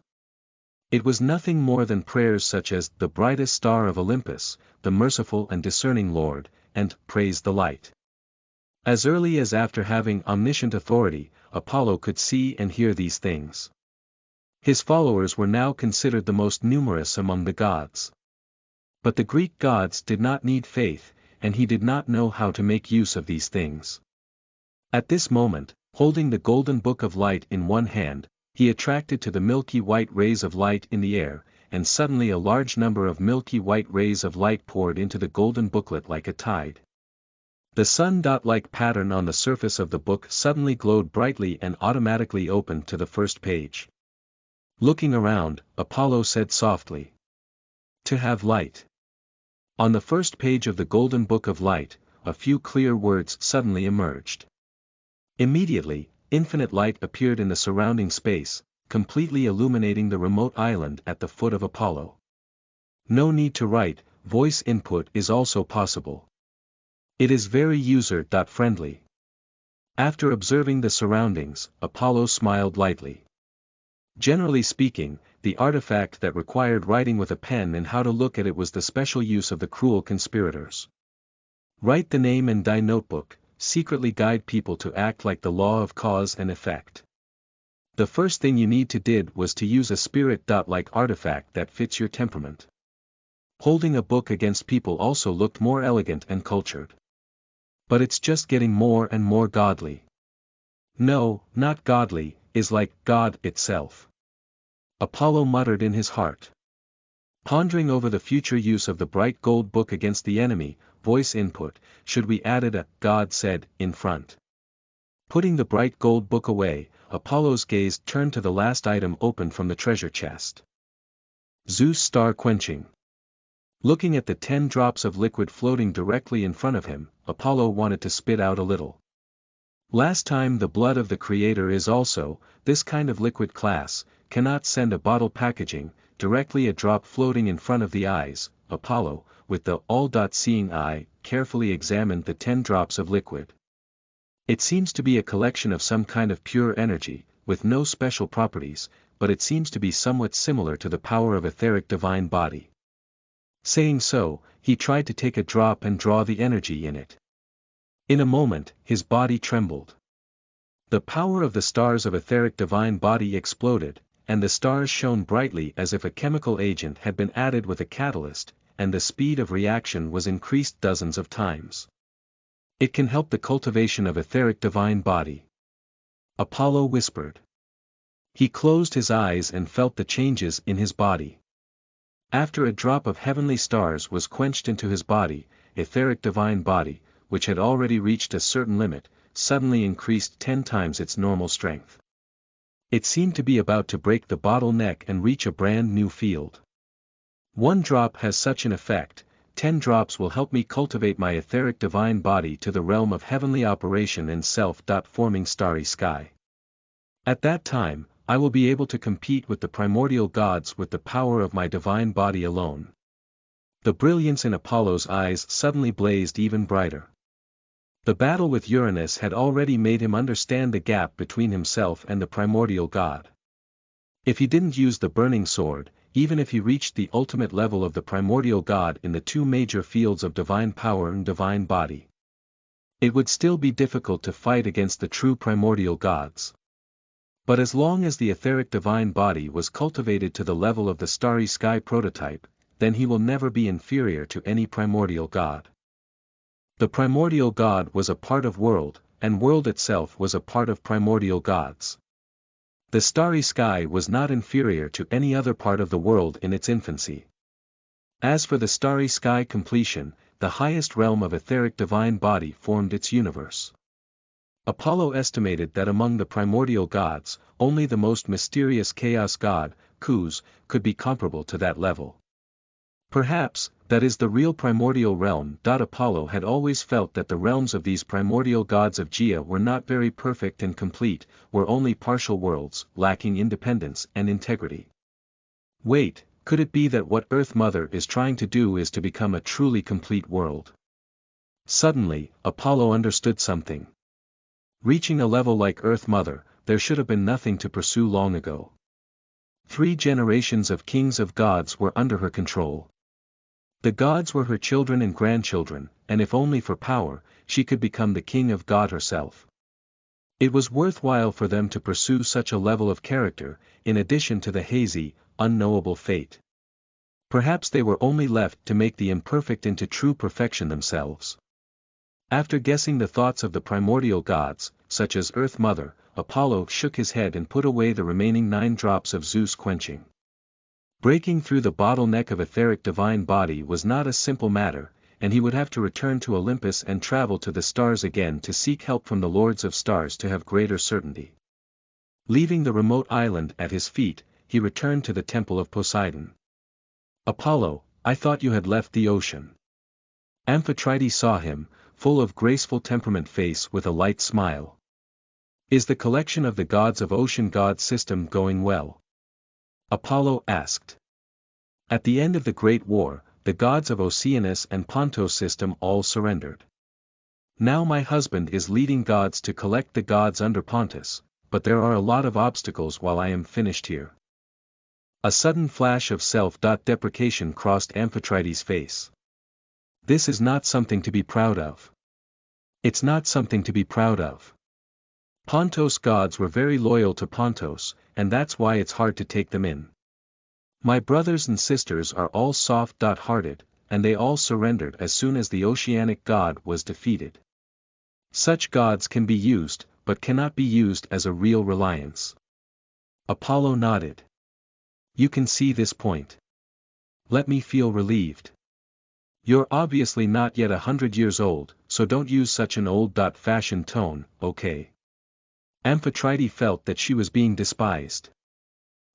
It was nothing more than prayers such as, "The brightest star of Olympus, the merciful and discerning Lord," and, "Praise the light." As early as after having omniscient authority, Apollo could see and hear these things. His followers were now considered the most numerous among the gods. But the Greek gods did not need faith, and he did not know how to make use of these things. At this moment, holding the golden book of light in one hand, he attracted to the milky white rays of light in the air, and suddenly a large number of milky white rays of light poured into the golden booklet like a tide. The sun-like pattern on the surface of the book suddenly glowed brightly and automatically opened to the first page. Looking around, Apollo said softly, "To have light." On the first page of the golden book of light, a few clear words suddenly emerged. Immediately, infinite light appeared in the surrounding space, completely illuminating the remote island at the foot of Apollo. No need to write, voice input is also possible. It is very user-friendly. After observing the surroundings, Apollo smiled lightly. Generally speaking, the artifact that required writing with a pen and how to look at it was the special use of the cruel conspirators. Write the name in thy notebook, secretly guide people to act like the law of cause and effect. The first thing you need to did was to use a spirit-like artifact that fits your temperament. Holding a book against people also looked more elegant and cultured. But it's just getting more and more godly. No, not godly, is like God itself. Apollo muttered in his heart. Pondering over the future use of the bright gold book against the enemy, voice input, should we added a "God said" in front. Putting the bright gold book away, Apollo's gaze turned to the last item opened from the treasure chest. Zeus star quenching. Looking at the 10 drops of liquid floating directly in front of him, Apollo wanted to spit out a little. Last time the blood of the Creator is also, this kind of liquid class, cannot send a bottle packaging, directly a drop floating in front of the eyes. Apollo, with the all-seeing eye, carefully examined the 10 drops of liquid. It seems to be a collection of some kind of pure energy, with no special properties, but it seems to be somewhat similar to the power of etheric divine body. Saying so, he tried to take a drop and draw the energy in it. In a moment, his body trembled. The power of the stars of etheric divine body exploded, and the stars shone brightly as if a chemical agent had been added with a catalyst, and the speed of reaction was increased dozens of times. It can help the cultivation of etheric divine body. Apollo whispered. He closed his eyes and felt the changes in his body. After a drop of heavenly stars was quenched into his body, etheric divine body, which had already reached a certain limit, suddenly increased 10 times its normal strength. It seemed to be about to break the bottleneck and reach a brand new field. 1 drop has such an effect, 10 drops will help me cultivate my etheric divine body to the realm of heavenly operation and self-forming starry sky. At that time, I will be able to compete with the primordial gods with the power of my divine body alone. The brilliance in Apollo's eyes suddenly blazed even brighter. The battle with Uranus had already made him understand the gap between himself and the primordial god. If he didn't use the burning sword, even if he reached the ultimate level of the primordial god in the 2 major fields of divine power and divine body, it would still be difficult to fight against the true primordial gods. But as long as the etheric divine body was cultivated to the level of the starry sky prototype, then he will never be inferior to any primordial god. The primordial god was a part of world, and world itself was a part of primordial gods. The starry sky was not inferior to any other part of the world in its infancy. As for the starry sky completion, the highest realm of etheric divine body formed its universe. Apollo estimated that among the primordial gods, only the most mysterious chaos god, Kus, could be comparable to that level. Perhaps, that is the real primordial realm. Apollo had always felt that the realms of these primordial gods of Gaia were not very perfect and complete, were only partial worlds, lacking independence and integrity. Wait, could it be that what Earth Mother is trying to do is to become a truly complete world? Suddenly, Apollo understood something. Reaching a level like Earth Mother, there should have been nothing to pursue long ago. 3 generations of kings of gods were under her control. The gods were her children and grandchildren, and if only for power, she could become the king of God herself. It was worthwhile for them to pursue such a level of character, in addition to the hazy, unknowable fate. Perhaps they were only left to make the imperfect into true perfection themselves. After guessing the thoughts of the primordial gods, such as Earth Mother, Apollo shook his head and put away the remaining 9 drops of Zeus quenching. Breaking through the bottleneck of etheric divine body was not a simple matter, and he would have to return to Olympus and travel to the stars again to seek help from the lords of stars to have greater certainty. Leaving the remote island at his feet, he returned to the temple of Poseidon. Apollo, I thought you had left the ocean. Amphitrite saw him, full of graceful temperament face with a light smile. Is the collection of the gods of ocean god system going well? Apollo asked. At the end of the Great War, the gods of Oceanus and Pontos system all surrendered. Now my husband is leading gods to collect the gods under Pontus, but there are a lot of obstacles while I am finished here. A sudden flash of self-deprecation crossed Amphitrite's face. This is not something to be proud of. It's not something to be proud of. Pontos gods were very loyal to Pontos, and that's why it's hard to take them in. My brothers and sisters are all soft-hearted, and they all surrendered as soon as the oceanic god was defeated. Such gods can be used, but cannot be used as a real reliance. Apollo nodded. You can see this point. Let me feel relieved. You're obviously not yet 100 years old, so don't use such an old-fashioned tone, okay? Amphitrite felt that she was being despised.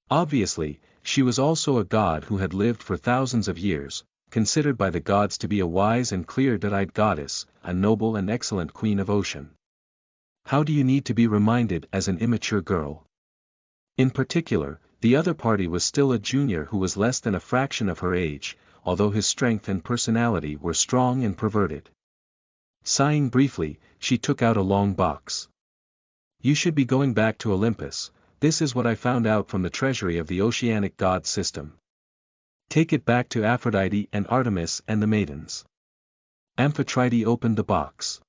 Obviously, she was also a god who had lived for thousands of years, considered by the gods to be a wise and clear-eyed goddess, a noble and excellent queen of ocean. How do you need to be reminded as an immature girl? In particular, the other party was still a junior who was less than a fraction of her age, although his strength and personality were strong and perverted. Sighing briefly, she took out a long box. You should be going back to Olympus. This is what I found out from the treasury of the oceanic god system. Take it back to Aphrodite and Artemis and the maidens. Amphitrite opened the box.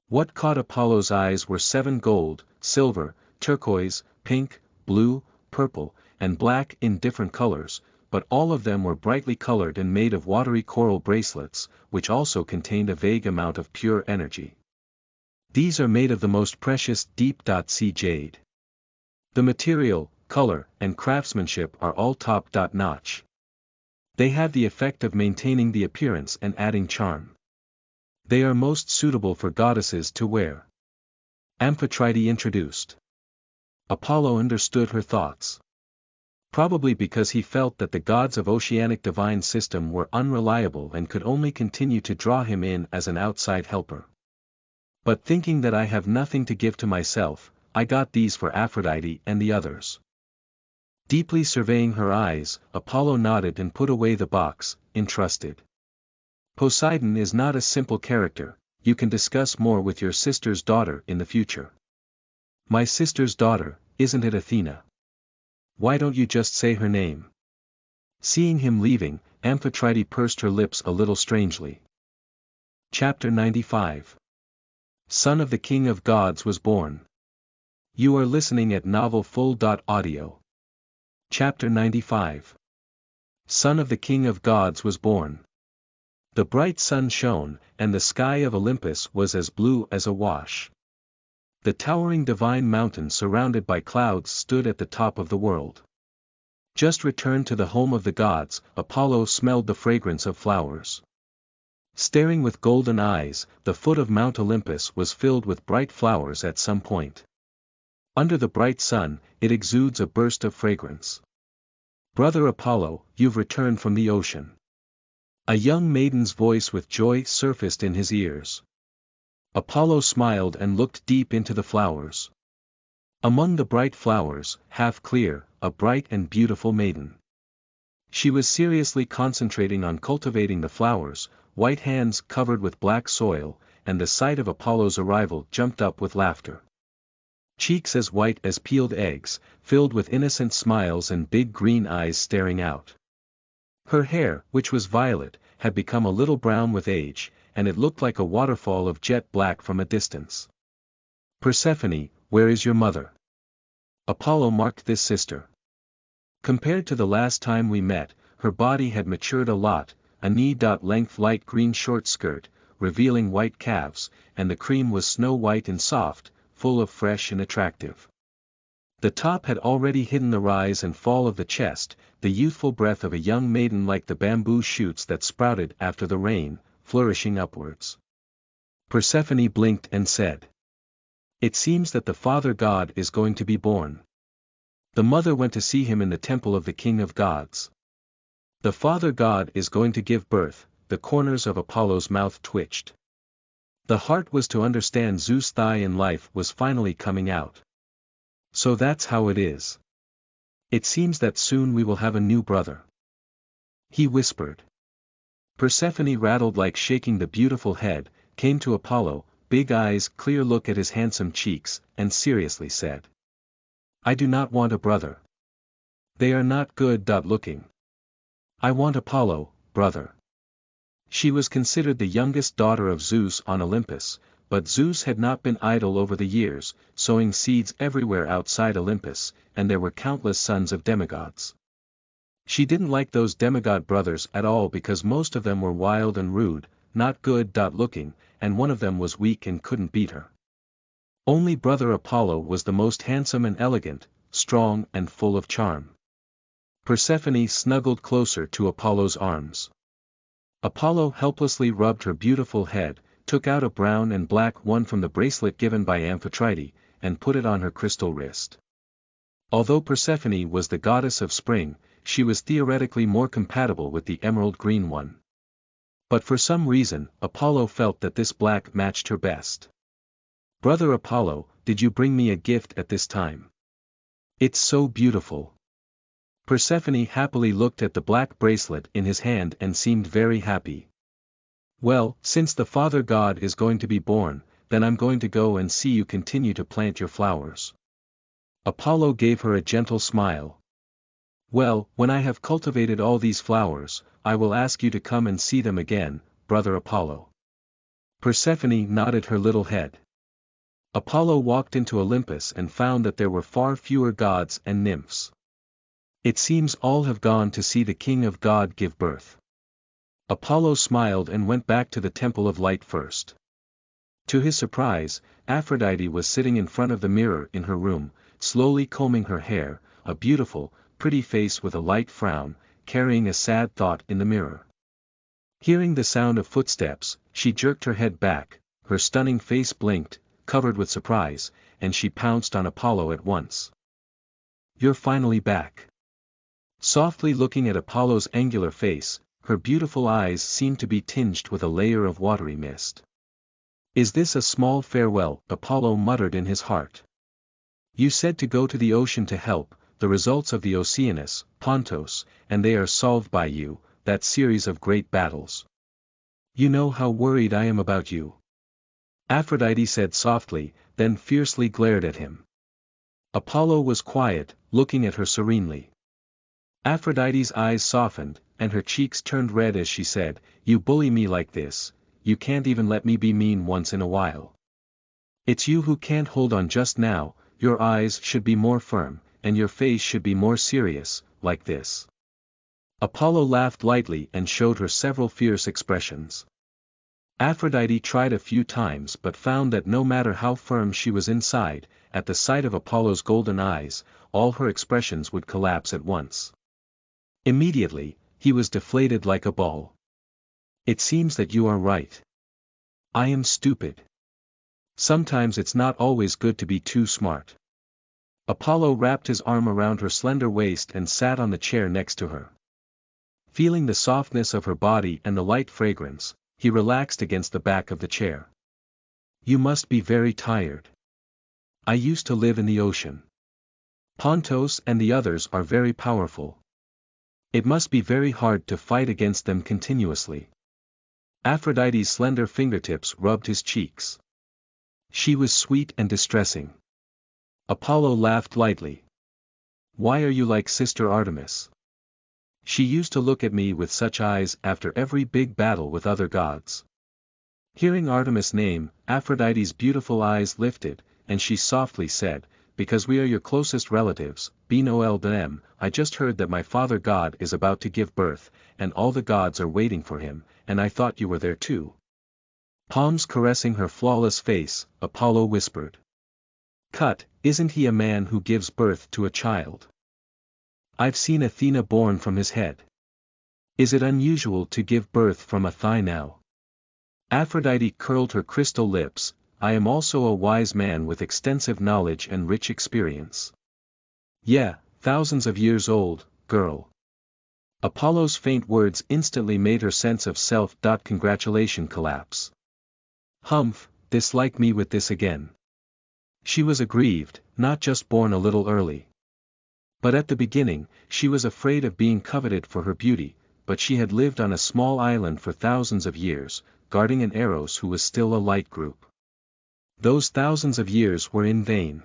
What caught Apollo's eyes were 7 gold, silver, turquoise, pink, blue, purple, and black in different colors, but all of them were brightly colored and made of watery coral bracelets, which also contained a vague amount of pure energy. These are made of the most precious deep-sea jade. The material, color, and craftsmanship are all top-notch. They have the effect of maintaining the appearance and adding charm. They are most suitable for goddesses to wear. Amphitrite introduced. Apollo understood her thoughts. Probably because he felt that the gods of oceanic divine system were unreliable and could only continue to draw him in as an outside helper. But thinking that I have nothing to give to myself, I got these for Aphrodite and the others. Deeply surveying her eyes, Apollo nodded and put away the box, entrusted. Poseidon is not a simple character, you can discuss more with your sister's daughter in the future. My sister's daughter, isn't it Athena? Why don't you just say her name? Seeing him leaving, Amphitrite pursed her lips a little strangely. Chapter 95. Son of the King of Gods was born. You are listening at novelfull.audio. Chapter 95. Son of the King of Gods was born. The bright sun shone, and the sky of Olympus was as blue as a wash. The towering divine mountain surrounded by clouds stood at the top of the world. Just returned to the home of the gods, Apollo smelled the fragrance of flowers. Staring with golden eyes, the foot of Mount Olympus was filled with bright flowers at some point. Under the bright sun, it exudes a burst of fragrance. Brother Apollo, you've returned from the ocean. A young maiden's voice with joy surfaced in his ears. Apollo smiled and looked deep into the flowers. Among the bright flowers, half clear, a bright and beautiful maiden. She was seriously concentrating on cultivating the flowers, white hands covered with black soil, and the sight of Apollo's arrival jumped up with laughter. Cheeks as white as peeled eggs, filled with innocent smiles and big green eyes staring out. Her hair, which was violet, had become a little brown with age, and it looked like a waterfall of jet black from a distance. Persephone, where is your mother? Apollo marked this sister. Compared to the last time we met, her body had matured a lot, a knee-length light green short skirt, revealing white calves, and the cream was snow-white and soft, full of fresh and attractive. The top had already hidden the rise and fall of the chest, the youthful breath of a young maiden like the bamboo shoots that sprouted after the rain, flourishing upwards. Persephone blinked and said, "It seems that the Father God is going to be born." The mother went to see him in the temple of the King of Gods. The Father God is going to give birth. The corners of Apollo's mouth twitched. The heart was to understand Zeus' thigh in life was finally coming out. So that's how it is. It seems that soon we will have a new brother. He whispered. Persephone rattled like shaking the beautiful head, came to Apollo, big eyes, clear look at his handsome cheeks, and seriously said, "I do not want a brother. They are not good looking. I want Apollo, brother." She was considered the youngest daughter of Zeus on Olympus, but Zeus had not been idle over the years, sowing seeds everywhere outside Olympus, and there were countless sons of demigods. She didn't like those demigod brothers at all because most of them were wild and rude, not good looking, and one of them was weak and couldn't beat her. Only brother Apollo was the most handsome and elegant, strong and full of charm. Persephone snuggled closer to Apollo's arms. Apollo helplessly rubbed her beautiful head, took out a brown and black one from the bracelet given by Amphitrite, and put it on her crystal wrist. Although Persephone was the goddess of spring, she was theoretically more compatible with the emerald green one. But for some reason, Apollo felt that this black matched her best. "Brother Apollo, did you bring me a gift at this time? It's so beautiful." Persephone happily looked at the black bracelet in his hand and seemed very happy. "Well, since the Father God is going to be born, then I'm going to go and see you continue to plant your flowers." Apollo gave her a gentle smile. "Well, when I have cultivated all these flowers, I will ask you to come and see them again, brother Apollo." Persephone nodded her little head. Apollo walked into Olympus and found that there were far fewer gods and nymphs. "It seems all have gone to see the King of God give birth." Apollo smiled and went back to the Temple of Light first. To his surprise, Aphrodite was sitting in front of the mirror in her room, slowly combing her hair, a beautiful, pretty face with a light frown, carrying a sad thought in the mirror. Hearing the sound of footsteps, she jerked her head back, her stunning face blinked, covered with surprise, and she pounced on Apollo at once. "You're finally back." Softly looking at Apollo's angular face, her beautiful eyes seemed to be tinged with a layer of watery mist. "Is this a small farewell?" Apollo muttered in his heart. "You said to go to the ocean to help, the results of the Oceanus, Pontos, and they are solved by you, that series of great battles. You know how worried I am about you." Aphrodite said softly, then fiercely glared at him. Apollo was quiet, looking at her serenely. Aphrodite's eyes softened, and her cheeks turned red as she said, "You bully me like this, you can't even let me be mean once in a while. It's you who can't hold on just now, your eyes should be more firm, and your face should be more serious, like this." Apollo laughed lightly and showed her several fierce expressions. Aphrodite tried a few times but found that no matter how firm she was inside, at the sight of Apollo's golden eyes, all her expressions would collapse at once. Immediately, he was deflated like a ball. "It seems that you are right. I am stupid. Sometimes it's not always good to be too smart." Apollo wrapped his arm around her slender waist and sat on the chair next to her. Feeling the softness of her body and the light fragrance, he relaxed against the back of the chair. You must be very tired. I used to live in the ocean. Pontos and the others are very powerful. It must be very hard to fight against them continuously. Aphrodite's slender fingertips rubbed his cheeks. She was sweet and distressing. Apollo laughed lightly. Why are you like Sister Artemis? She used to look at me with such eyes after every big battle with other gods. Hearing Artemis' name, Aphrodite's beautiful eyes lifted, and she softly said, because we are your closest relatives, B'Noel, I just heard that my father god is about to give birth, and all the gods are waiting for him, and I thought you were there too. Palms caressing her flawless face, Apollo whispered. Cut, isn't he a man who gives birth to a child? I've seen Athena born from his head. Is it unusual to give birth from a thigh now? Aphrodite curled her crystal lips. I am also a wise man with extensive knowledge and rich experience. Yeah, thousands of years old, girl. Apollo's faint words instantly made her sense of self-congratulation collapse. Humph, dislike me with this again. She was aggrieved, not just born a little early. But at the beginning, she was afraid of being coveted for her beauty, but she had lived on a small island for thousands of years, guarding an Eros who was still a light group. Those thousands of years were in vain.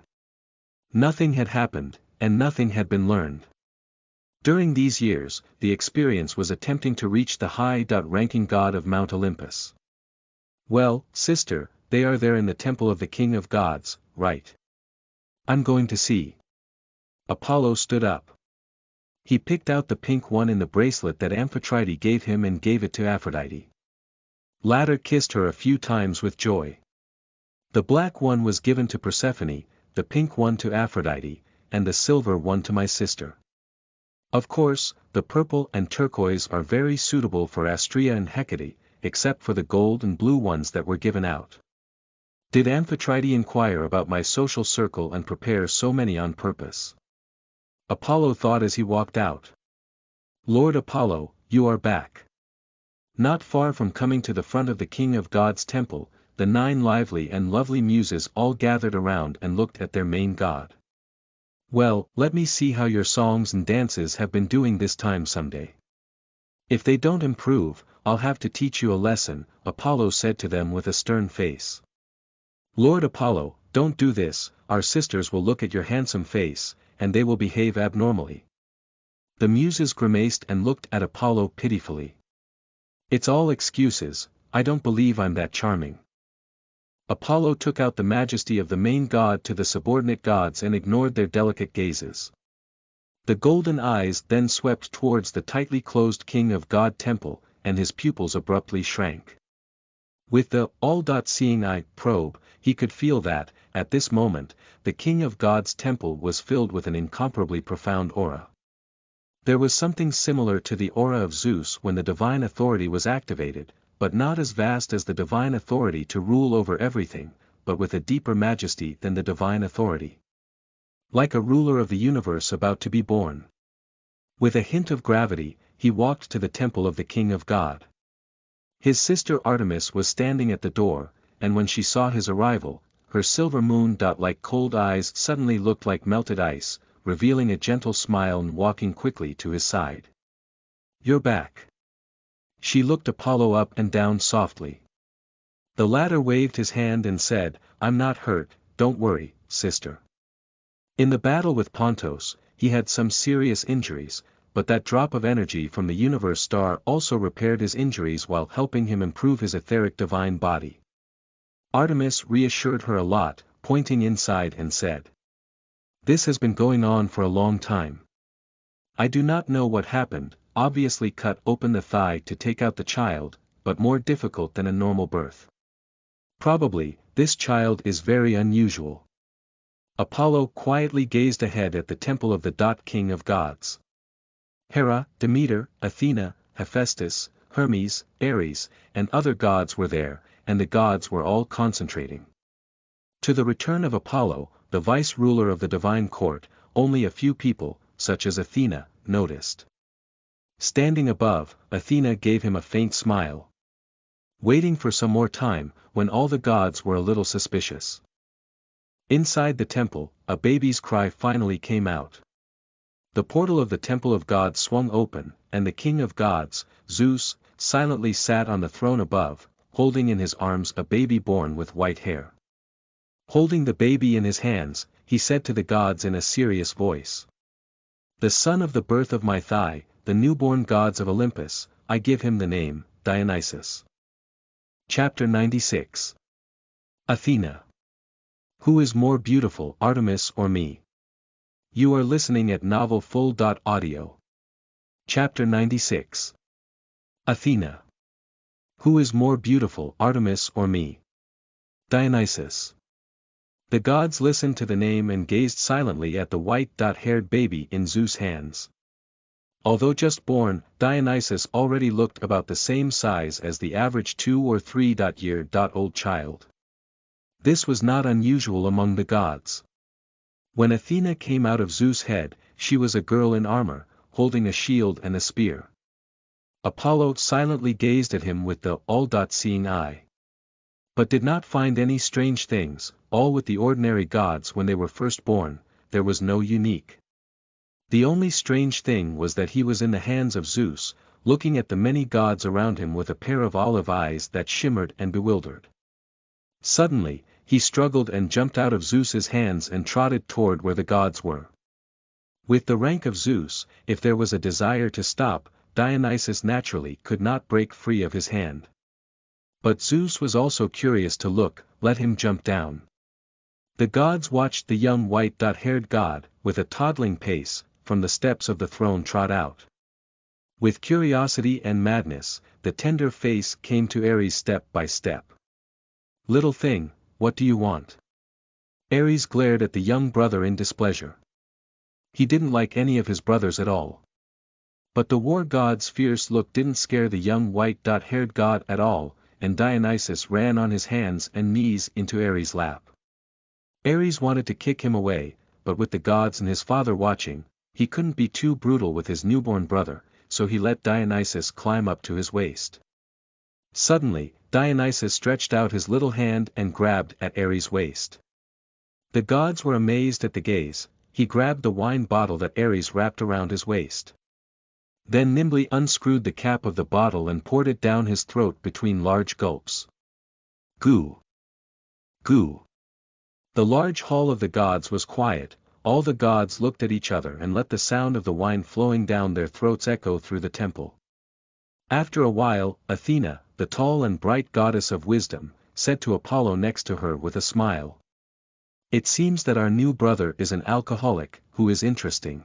Nothing had happened, and nothing had been learned. During these years, the experience was attempting to reach the high-ranking god of Mount Olympus. Well, sister, they are there in the temple of the king of gods, right? I'm going to see. Apollo stood up. He picked out the pink one in the bracelet that Amphitrite gave him and gave it to Aphrodite. Latter kissed her a few times with joy. The black one was given to Persephone, the pink one to Aphrodite, and the silver one to my sister. Of course, the purple and turquoise are very suitable for Astrea and Hecate, except for the gold and blue ones that were given out. Did Amphitrite inquire about my social circle and prepare so many on purpose? Apollo thought as he walked out. Lord Apollo, you are back. Not far from coming to the front of the king of God's temple, the 9 lively and lovely muses all gathered around and looked at their main god. Well, let me see how your songs and dances have been doing this time someday. If they don't improve, I'll have to teach you a lesson, Apollo said to them with a stern face. Lord Apollo, don't do this, our sisters will look at your handsome face, and they will behave abnormally. The muses grimaced and looked at Apollo pitifully. It's all excuses, I don't believe I'm that charming. Apollo took out the majesty of the main god to the subordinate gods and ignored their delicate gazes. The golden eyes then swept towards the tightly closed king of God temple, and his pupils abruptly shrank. With the all-seeing eye probe, he could feel that, at this moment, the king of God's temple was filled with an incomparably profound aura. There was something similar to the aura of Zeus when the divine authority was activated, but not as vast as the divine authority to rule over everything, but with a deeper majesty than the divine authority. Like a ruler of the universe about to be born. With a hint of gravity, he walked to the temple of the king of God. His sister Artemis was standing at the door, and when she saw his arrival, her silver moon-like cold eyes suddenly looked like melted ice, revealing a gentle smile and walking quickly to his side. You're back. She looked Apollo up and down softly. The latter waved his hand and said, I'm not hurt, don't worry, sister. In the battle with Pontos, he had some serious injuries, but that drop of energy from the universe star also repaired his injuries while helping him improve his etheric divine body. Artemis reassured her a lot, pointing inside and said. This has been going on for a long time. I do not know what happened, obviously cut open the thigh to take out the child, but more difficult than a normal birth. Probably, this child is very unusual. Apollo quietly gazed ahead at the temple of the king of gods. Hera, Demeter, Athena, Hephaestus, Hermes, Ares, and other gods were there, and the gods were all concentrating. To the return of Apollo, the vice-ruler of the divine court, only a few people, such as Athena, noticed. Standing above, Athena gave him a faint smile. Waiting for some more time, when all the gods were a little suspicious. Inside the temple, a baby's cry finally came out. The portal of the temple of God swung open, and the king of gods, Zeus, silently sat on the throne above, holding in his arms a baby born with white hair. Holding the baby in his hands, he said to the gods in a serious voice. The son of the birth of my thigh, the newborn gods of Olympus, I give him the name, Dionysus. Chapter 96. Athena. Who is more beautiful, Artemis or me? You are listening at novelfull.audio. Chapter 96. Athena. Who is more beautiful, Artemis or me? Dionysus. The gods listened to the name and gazed silently at the white-haired baby in Zeus' hands. Although just born, Dionysus already looked about the same size as the average 2 or 3-year-old child. This was not unusual among the gods. When Athena came out of Zeus' head, she was a girl in armor, holding a shield and a spear. Apollo silently gazed at him with the all-seeing eye. But did not find any strange things, all with the ordinary gods when they were first born, there was no unique. The only strange thing was that he was in the hands of Zeus, looking at the many gods around him with a pair of olive eyes that shimmered and bewildered. Suddenly, he struggled and jumped out of Zeus's hands and trotted toward where the gods were. With the rank of Zeus, if there was a desire to stop, Dionysus naturally could not break free of his hand. But Zeus was also curious to look, let him jump down. The gods watched the young white-haired god, with a toddling pace, from the steps of the throne trot out. With curiosity and madness, the tender face came to Ares step by step. Little thing, what do you want? Ares glared at the young brother in displeasure. He didn't like any of his brothers at all. But the war god's fierce look didn't scare the young white-haired god at all, and Dionysus ran on his hands and knees into Ares' lap. Ares wanted to kick him away, but with the gods and his father watching, he couldn't be too brutal with his newborn brother, so he let Dionysus climb up to his waist. Suddenly, Dionysus stretched out his little hand and grabbed at Ares' waist. The gods were amazed at the gaze. He grabbed the wine bottle that Ares wrapped around his waist. Then nimbly unscrewed the cap of the bottle and poured it down his throat between large gulps. Goo! Goo! The large hall of the gods was quiet. All the gods looked at each other and let the sound of the wine flowing down their throats echo through the temple. After a while, Athena, the tall and bright goddess of wisdom, said to Apollo next to her with a smile. It seems that our new brother is an alcoholic, who is interesting.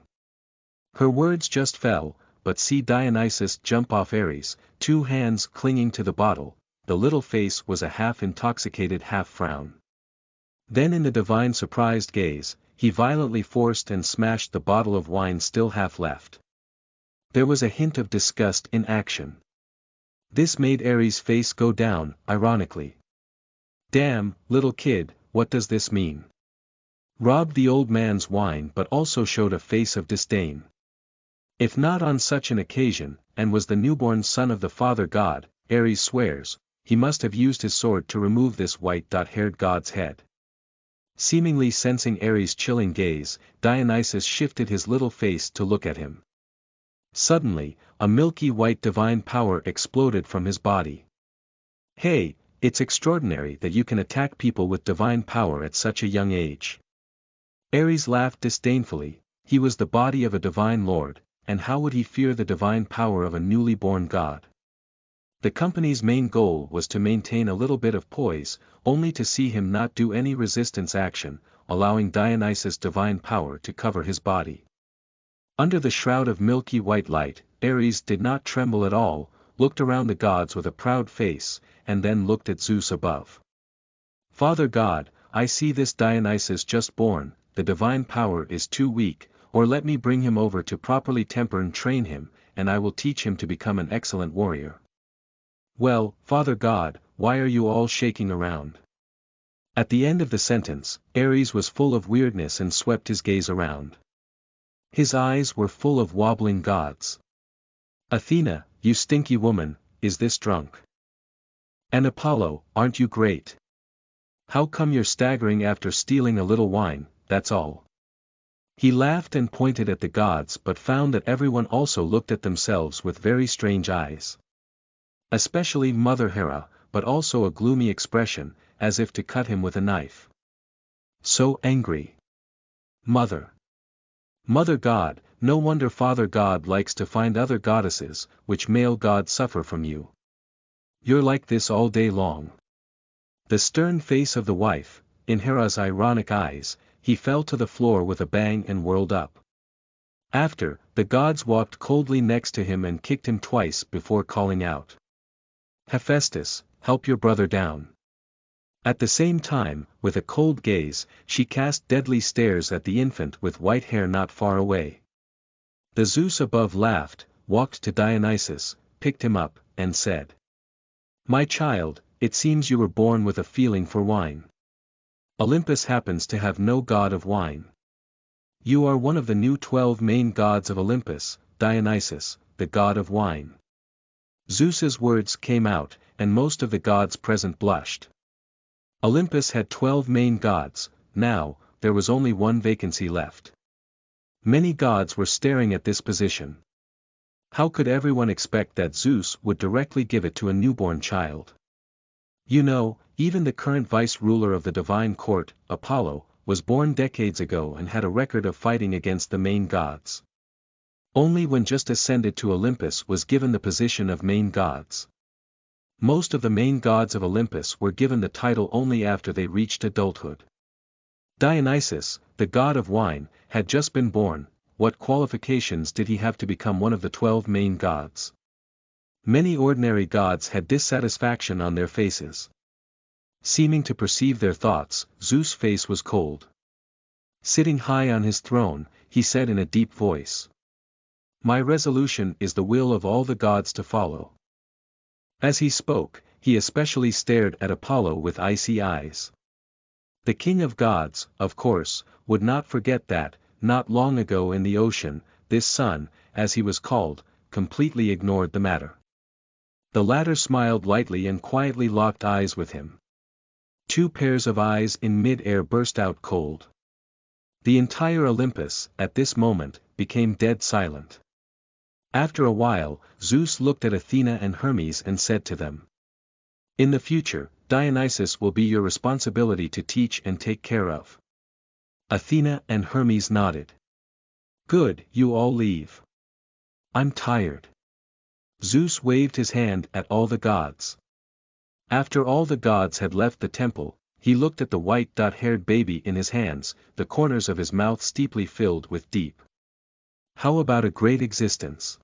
Her words just fell, but see Dionysus jump off Ares, 2 hands clinging to the bottle, the little face was a half-intoxicated half-frown. Then in the divine surprised gaze, he violently forced and smashed the bottle of wine still half left. There was a hint of disgust in action. This made Ares' face go down, ironically. Damn, little kid, what does this mean? Robbed the old man's wine but also showed a face of disdain. If not on such an occasion, and was the newborn son of the father god, Ares swears, he must have used his sword to remove this white-haired god's head. Seemingly sensing Ares' chilling gaze, Dionysus shifted his little face to look at him. Suddenly, a milky white divine power exploded from his body. Hey, it's extraordinary that you can attack people with divine power at such a young age. Ares laughed disdainfully. He was the body of a divine lord, and how would he fear the divine power of a newly born god? The company's main goal was to maintain a little bit of poise, only to see him not do any resistance action, allowing Dionysus' divine power to cover his body. Under the shroud of milky white light, Ares did not tremble at all, looked around the gods with a proud face, and then looked at Zeus above. Father God, I see this Dionysus just born, the divine power is too weak, or let me bring him over to properly temper and train him, and I will teach him to become an excellent warrior. Well, Father God, why are you all shaking around? At the end of the sentence, Ares was full of weirdness and swept his gaze around. His eyes were full of wobbling gods. Athena, you stinky woman, is this drunk? And Apollo, aren't you great? How come you're staggering after stealing a little wine, that's all? He laughed and pointed at the gods but found that everyone also looked at themselves with very strange eyes. Especially Mother Hera, but also a gloomy expression, as if to cut him with a knife. So angry. Mother God, no wonder Father God likes to find other goddesses, which male gods suffer from you. You're like this all day long. The stern face of the wife, in Hera's ironic eyes, he fell to the floor with a bang and whirled up. After, the gods walked coldly next to him and kicked him twice before calling out. Hephaestus, help your brother down. At the same time, with a cold gaze, she cast deadly stares at the infant with white hair not far away. The Zeus above laughed, walked to Dionysus, picked him up, and said, My child, it seems you were born with a feeling for wine. Olympus happens to have no god of wine. You are one of the new 12 main gods of Olympus, Dionysus, the god of wine. Zeus's words came out, and most of the gods present blushed. Olympus had 12 main gods, now, there was only one vacancy left. Many gods were staring at this position. How could everyone expect that Zeus would directly give it to a newborn child? You know, even the current vice-ruler of the divine court, Apollo, was born decades ago and had a record of fighting against the main gods. Only when just ascended to Olympus was given the position of main gods. Most of the main gods of Olympus were given the title only after they reached adulthood. Dionysus, the god of wine, had just been born. What qualifications did he have to become one of the 12 main gods? Many ordinary gods had dissatisfaction on their faces. Seeming to perceive their thoughts, Zeus' face was cold. Sitting high on his throne, he said in a deep voice, My resolution is the will of all the gods to follow. As he spoke, he especially stared at Apollo with icy eyes. The king of gods, of course, would not forget that, not long ago in the ocean, this son, as he was called, completely ignored the matter. The latter smiled lightly and quietly locked eyes with him. 2 pairs of eyes in mid-air burst out cold. The entire Olympus, at this moment, became dead silent. After a while, Zeus looked at Athena and Hermes and said to them, In the future, Dionysus will be your responsibility to teach and take care of. Athena and Hermes nodded. Good, you all leave. I'm tired. Zeus waved his hand at all the gods. After all the gods had left the temple, he looked at the white haired baby in his hands, the corners of his mouth steeply filled with deep. How about a great existence?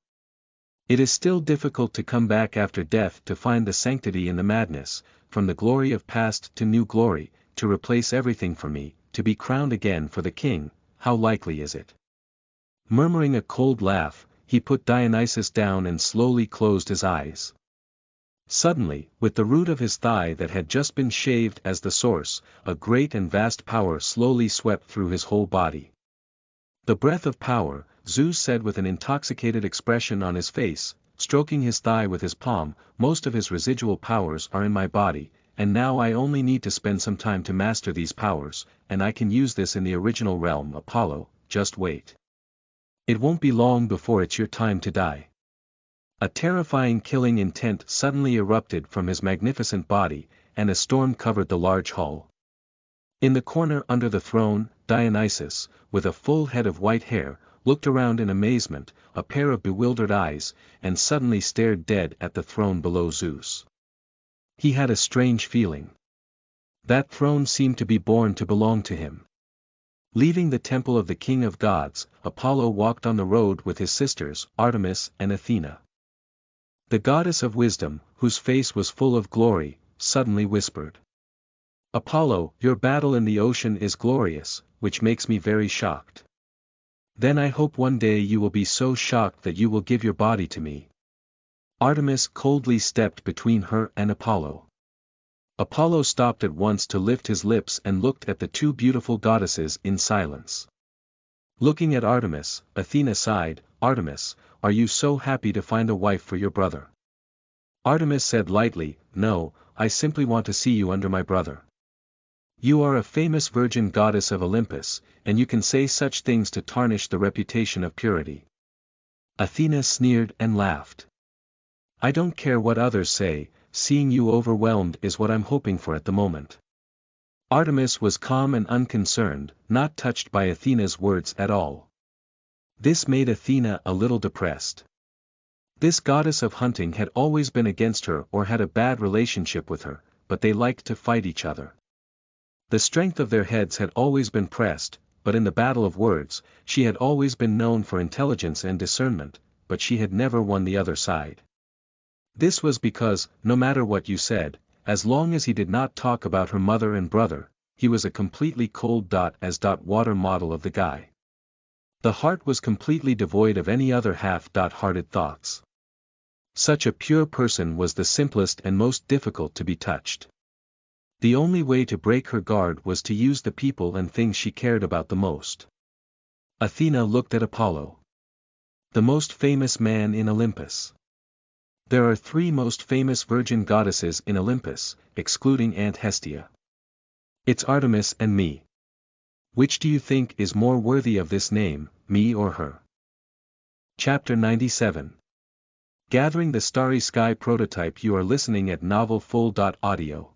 It is still difficult to come back after death to find the sanctity in the madness, from the glory of past to new glory, to replace everything for me, to be crowned again for the king, how likely is it? Murmuring a cold laugh, he put Dionysus down and slowly closed his eyes. Suddenly, with the root of his thigh that had just been shaved as the source, a great and vast power slowly swept through his whole body. The breath of power, Zeus said with an intoxicated expression on his face, stroking his thigh with his palm, most of his residual powers are in my body, and now I only need to spend some time to master these powers, and I can use this in the original realm. Apollo, just wait. It won't be long before it's your time to die. A terrifying killing intent suddenly erupted from his magnificent body, and a storm covered the large hall. In the corner under the throne, Dionysus, with a full head of white hair, looked around in amazement, a pair of bewildered eyes, and suddenly stared dead at the throne below Zeus. He had a strange feeling. That throne seemed to be born to belong to him. Leaving the temple of the king of gods, Apollo walked on the road with his sisters, Artemis and Athena. The goddess of wisdom, whose face was full of glory, suddenly whispered, Apollo, your battle in the ocean is glorious, which makes me very shocked. Then I hope one day you will be so shocked that you will give your body to me. Artemis coldly stepped between her and Apollo. Apollo stopped at once to lift his lips and looked at the 2 beautiful goddesses in silence. Looking at Artemis, Athena sighed, Artemis, are you so happy to find a wife for your brother? Artemis said lightly, no, I simply want to see you under my brother. You are a famous virgin goddess of Olympus, and you can say such things to tarnish the reputation of purity. Athena sneered and laughed. I don't care what others say, seeing you overwhelmed is what I'm hoping for at the moment. Artemis was calm and unconcerned, not touched by Athena's words at all. This made Athena a little depressed. This goddess of hunting had always been against her or had a bad relationship with her, but they liked to fight each other. The strength of their heads had always been pressed, but in the battle of words, she had always been known for intelligence and discernment, but she had never won the other side. This was because, no matter what you said, as long as he did not talk about her mother and brother, he was a completely cold water model of the guy. The heart was completely devoid of any other half-hearted thoughts. Such a pure person was the simplest and most difficult to be touched. The only way to break her guard was to use the people and things she cared about the most. Athena looked at Apollo. The most famous man in Olympus. There are 3 most famous virgin goddesses in Olympus, excluding Aunt Hestia. It's Artemis and me. Which do you think is more worthy of this name, me or her? Chapter 97. Gathering the Starry Sky Prototype. You are listening at novelfull.audio.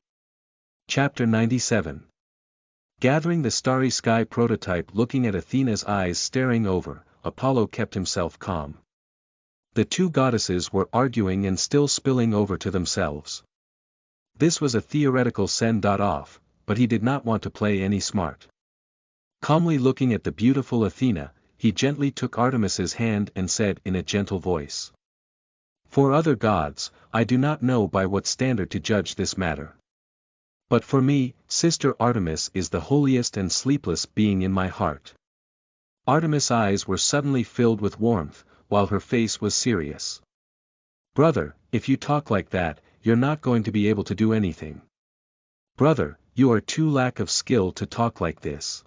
Chapter 97. Gathering the Starry Sky Prototype. Looking at Athena's eyes staring over, Apollo kept himself calm. The 2 goddesses were arguing and still spilling over to themselves. This was a theoretical send-off, but he did not want to play any smart. Calmly looking at the beautiful Athena, he gently took Artemis's hand and said in a gentle voice. For other gods, I do not know by what standard to judge this matter. But for me, Sister Artemis is the holiest and sleepless being in my heart. Artemis' eyes were suddenly filled with warmth, while her face was serious. Brother, if you talk like that, you're not going to be able to do anything. Brother, you are too lack of skill to talk like this.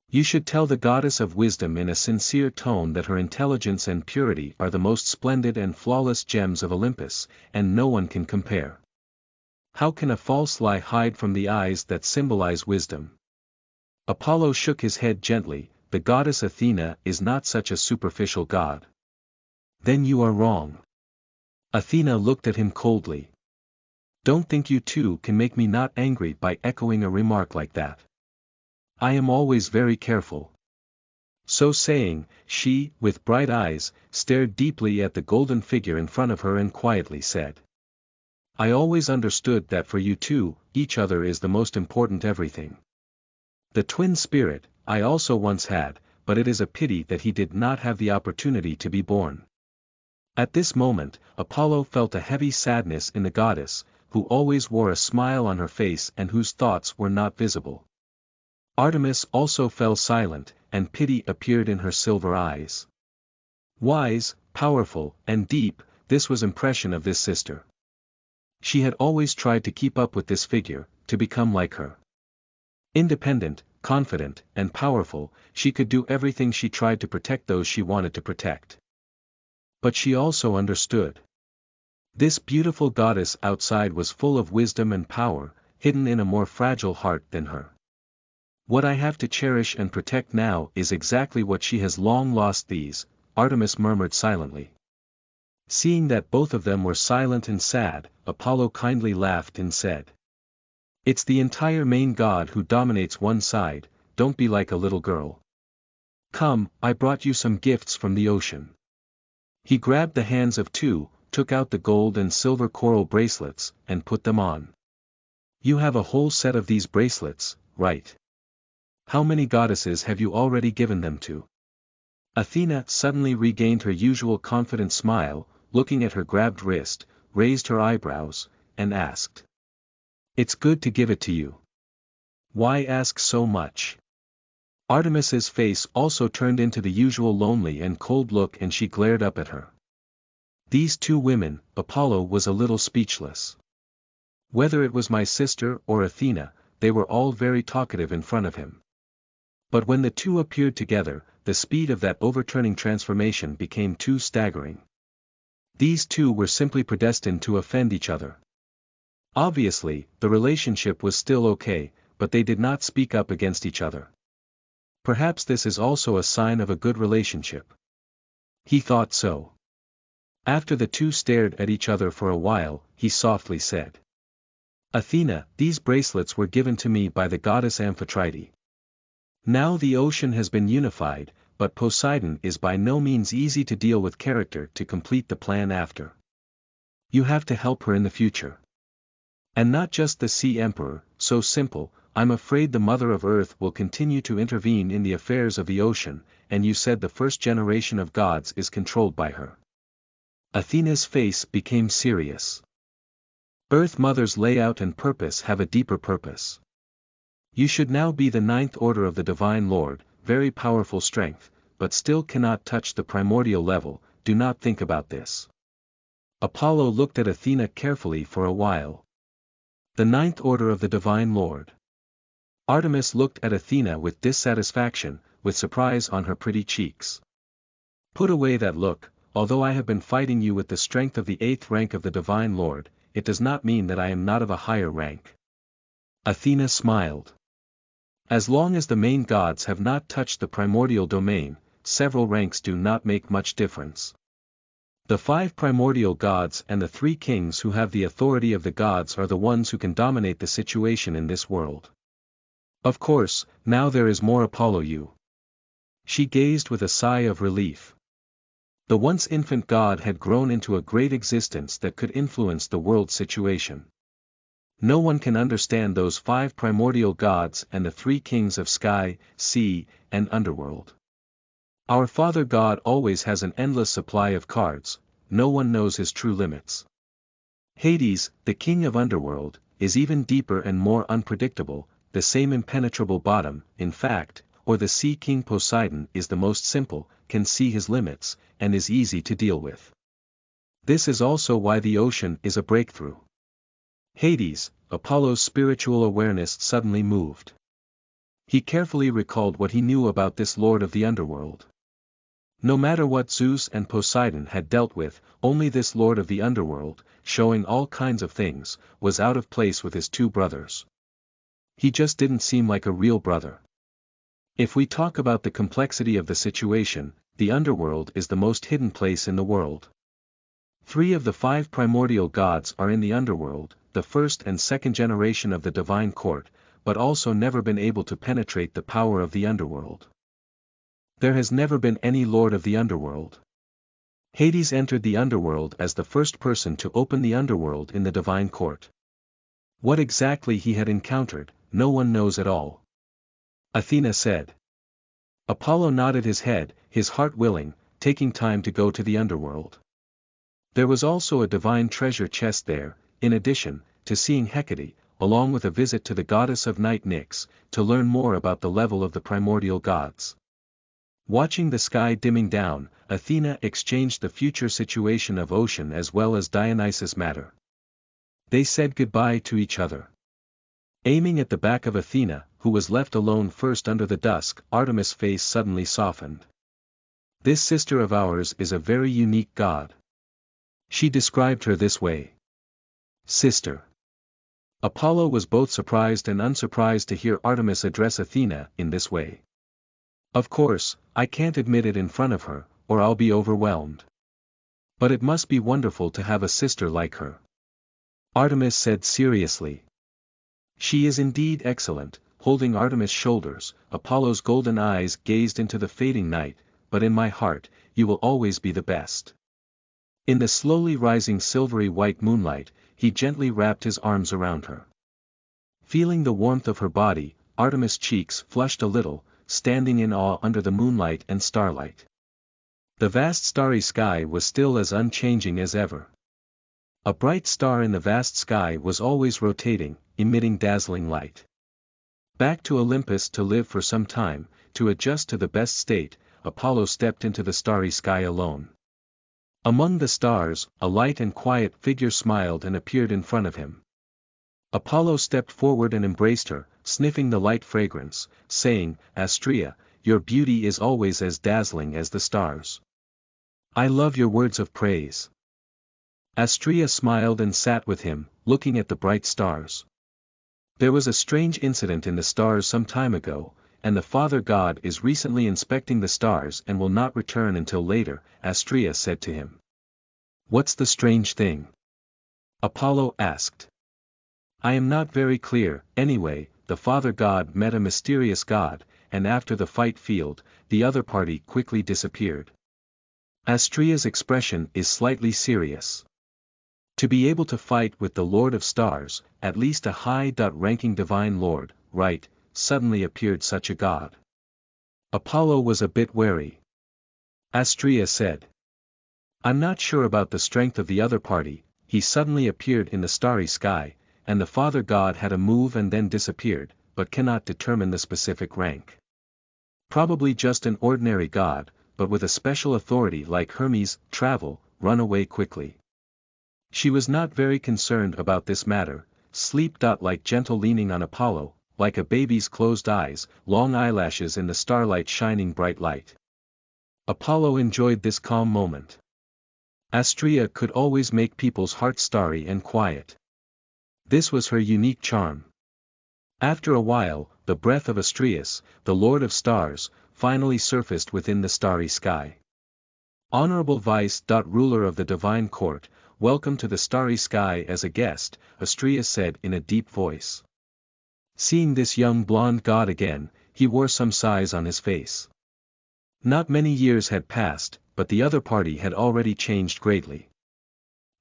You should tell the goddess of wisdom in a sincere tone that her intelligence and purity are the most splendid and flawless gems of Olympus, and no one can compare. How can a false lie hide from the eyes that symbolize wisdom? Apollo shook his head gently. The goddess Athena is not such a superficial god. Then you are wrong. Athena looked at him coldly. Don't think you two can make me not angry by echoing a remark like that. I am always very careful. So saying, she, with bright eyes, stared deeply at the golden figure in front of her and quietly said. I always understood that for you two, each other is the most important everything. The twin spirit, I also once had, but it is a pity that he did not have the opportunity to be born. At this moment, Apollo felt a heavy sadness in the goddess, who always wore a smile on her face and whose thoughts were not visible. Artemis also fell silent, and pity appeared in her silver eyes. Wise, powerful, and deep, this was impression of this sister. She had always tried to keep up with this figure, to become like her. Independent, confident, and powerful, she could do everything. She tried to protect those she wanted to protect. But she also understood. This beautiful goddess outside was full of wisdom and power, hidden in a more fragile heart than her. What I have to cherish and protect now is exactly what she has long lost. These, Artemis murmured silently. Seeing that both of them were silent and sad, Apollo kindly laughed and said. It's the entire main god who dominates one side, don't be like a little girl. Come, I brought you some gifts from the ocean. He grabbed the hands of two, took out the gold and silver coral bracelets, and put them on. You have a whole set of these bracelets, right? How many goddesses have you already given them to? Athena suddenly regained her usual confident smile, looking at her grabbed wrist, raised her eyebrows, and asked. It's good to give it to you. Why ask so much? Artemis's face also turned into the usual lonely and cold look and she glared up at her. These two women, Apollo was a little speechless. Whether it was my sister or Athena, they were all very talkative in front of him. But when the two appeared together, the speed of that overturning transformation became too staggering. These two were simply predestined to offend each other. Obviously, the relationship was still okay, but they did not speak up against each other. Perhaps this is also a sign of a good relationship. He thought so. After the two stared at each other for a while, he softly said, "Athena, these bracelets were given to me by the goddess Amphitrite. Now the ocean has been unified, but Poseidon is by no means easy to deal with character to complete the plan after. You have to help her in the future. And not just the Sea Emperor, so simple. I'm afraid the Mother of Earth will continue to intervene in the affairs of the ocean, and you said the first generation of gods is controlled by her." Athena's face became serious. Earth Mother's layout and purpose have a deeper purpose. You should now be the ninth order of the Divine Lord, very powerful strength, but still cannot touch the primordial level. Do not think about this. Apollo looked at Athena carefully for a while. The ninth order of the Divine Lord. Artemis looked at Athena with dissatisfaction, with surprise on her pretty cheeks. "Put away that look. Although I have been fighting you with the strength of the 8th rank of the Divine Lord, it does not mean that I am not of a higher rank." Athena smiled. "As long as the main gods have not touched the primordial domain, several ranks do not make much difference. The 5 primordial gods and the 3 kings who have the authority of the gods are the ones who can dominate the situation in this world. Of course, now there is more Apollo you." She gazed with a sigh of relief. The once infant god had grown into a great existence that could influence the world's situation. No one can understand those 5 primordial gods and the 3 kings of sky, sea, and underworld. Our Father God always has an endless supply of cards, no one knows his true limits. Hades, the king of underworld, is even deeper and more unpredictable, the same impenetrable bottom, in fact, or the sea king Poseidon is the most simple, can see his limits, and is easy to deal with. This is also why the ocean is a breakthrough. Hades, Apollo's spiritual awareness suddenly moved. He carefully recalled what he knew about this lord of the underworld. No matter what Zeus and Poseidon had dealt with, only this lord of the underworld, showing all kinds of things, was out of place with his 2 brothers. He just didn't seem like a real brother. If we talk about the complexity of the situation, the underworld is the most hidden place in the world. 3 of the 5 primordial gods are in the underworld, the first and second generation of the divine court, but also never been able to penetrate the power of the underworld. There has never been any lord of the underworld. Hades entered the underworld as the first person to open the underworld in the divine court. What exactly he had encountered, no one knows at all. Athena said. Apollo nodded his head, his heart willing, taking time to go to the underworld. There was also a divine treasure chest there, in addition, to seeing Hecate, along with a visit to the goddess of night Nyx, to learn more about the level of the primordial gods. Watching the sky dimming down, Athena exchanged the future situation of ocean as well as Dionysus' matter. They said goodbye to each other. Aiming at the back of Athena, who was left alone first under the dusk, Artemis' face suddenly softened. "This sister of ours is a very unique god." She described her this way. "Sister." Apollo was both surprised and unsurprised to hear Artemis address Athena in this way. "Of course, I can't admit it in front of her, or I'll be overwhelmed. But it must be wonderful to have a sister like her." Artemis said seriously. "She is indeed excellent." Holding Artemis' shoulders, Apollo's golden eyes gazed into the fading night, "but in my heart, you will always be the best." In the slowly rising silvery white moonlight, he gently wrapped his arms around her. Feeling the warmth of her body, Artemis' cheeks flushed a little, standing in awe under the moonlight and starlight. The vast starry sky was still as unchanging as ever. A bright star in the vast sky was always rotating, emitting dazzling light. Back to Olympus to live for some time, to adjust to the best state, Apollo stepped into the starry sky alone. Among the stars, a light and quiet figure smiled and appeared in front of him. Apollo stepped forward and embraced her, sniffing the light fragrance, saying, "Astrea, your beauty is always as dazzling as the stars. I love your words of praise." Astrea smiled and sat with him, looking at the bright stars. "There was a strange incident in the stars some time ago, and the Father God is recently inspecting the stars and will not return until later," Astrea said to him. "What's the strange thing?" Apollo asked. "I am not very clear. Anyway, the Father God met a mysterious god, and after the fight field, the other party quickly disappeared." Astrea's expression is slightly serious. To be able to fight with the Lord of Stars, at least a high-ranking divine lord, right, suddenly appeared such a god. Apollo was a bit wary. Astrea said, "I'm not sure about the strength of the other party. He suddenly appeared in the starry sky, and the Father God had a move and then disappeared, but cannot determine the specific rank. Probably just an ordinary god, but with a special authority like Hermes, travel, run away quickly." She was not very concerned about this matter, sleep-like gentle leaning on Apollo, like a baby's closed eyes, long eyelashes in the starlight shining bright light. Apollo enjoyed this calm moment. Astrea could always make people's hearts starry and quiet. This was her unique charm. After a while, the breath of Astreus, the Lord of Stars, finally surfaced within the starry sky. "Honorable Vice-Ruler of the Divine Court, welcome to the starry sky as a guest," Astreus said in a deep voice. Seeing this young blonde god again, he wore some sighs on his face. Not many years had passed, but the other party had already changed greatly.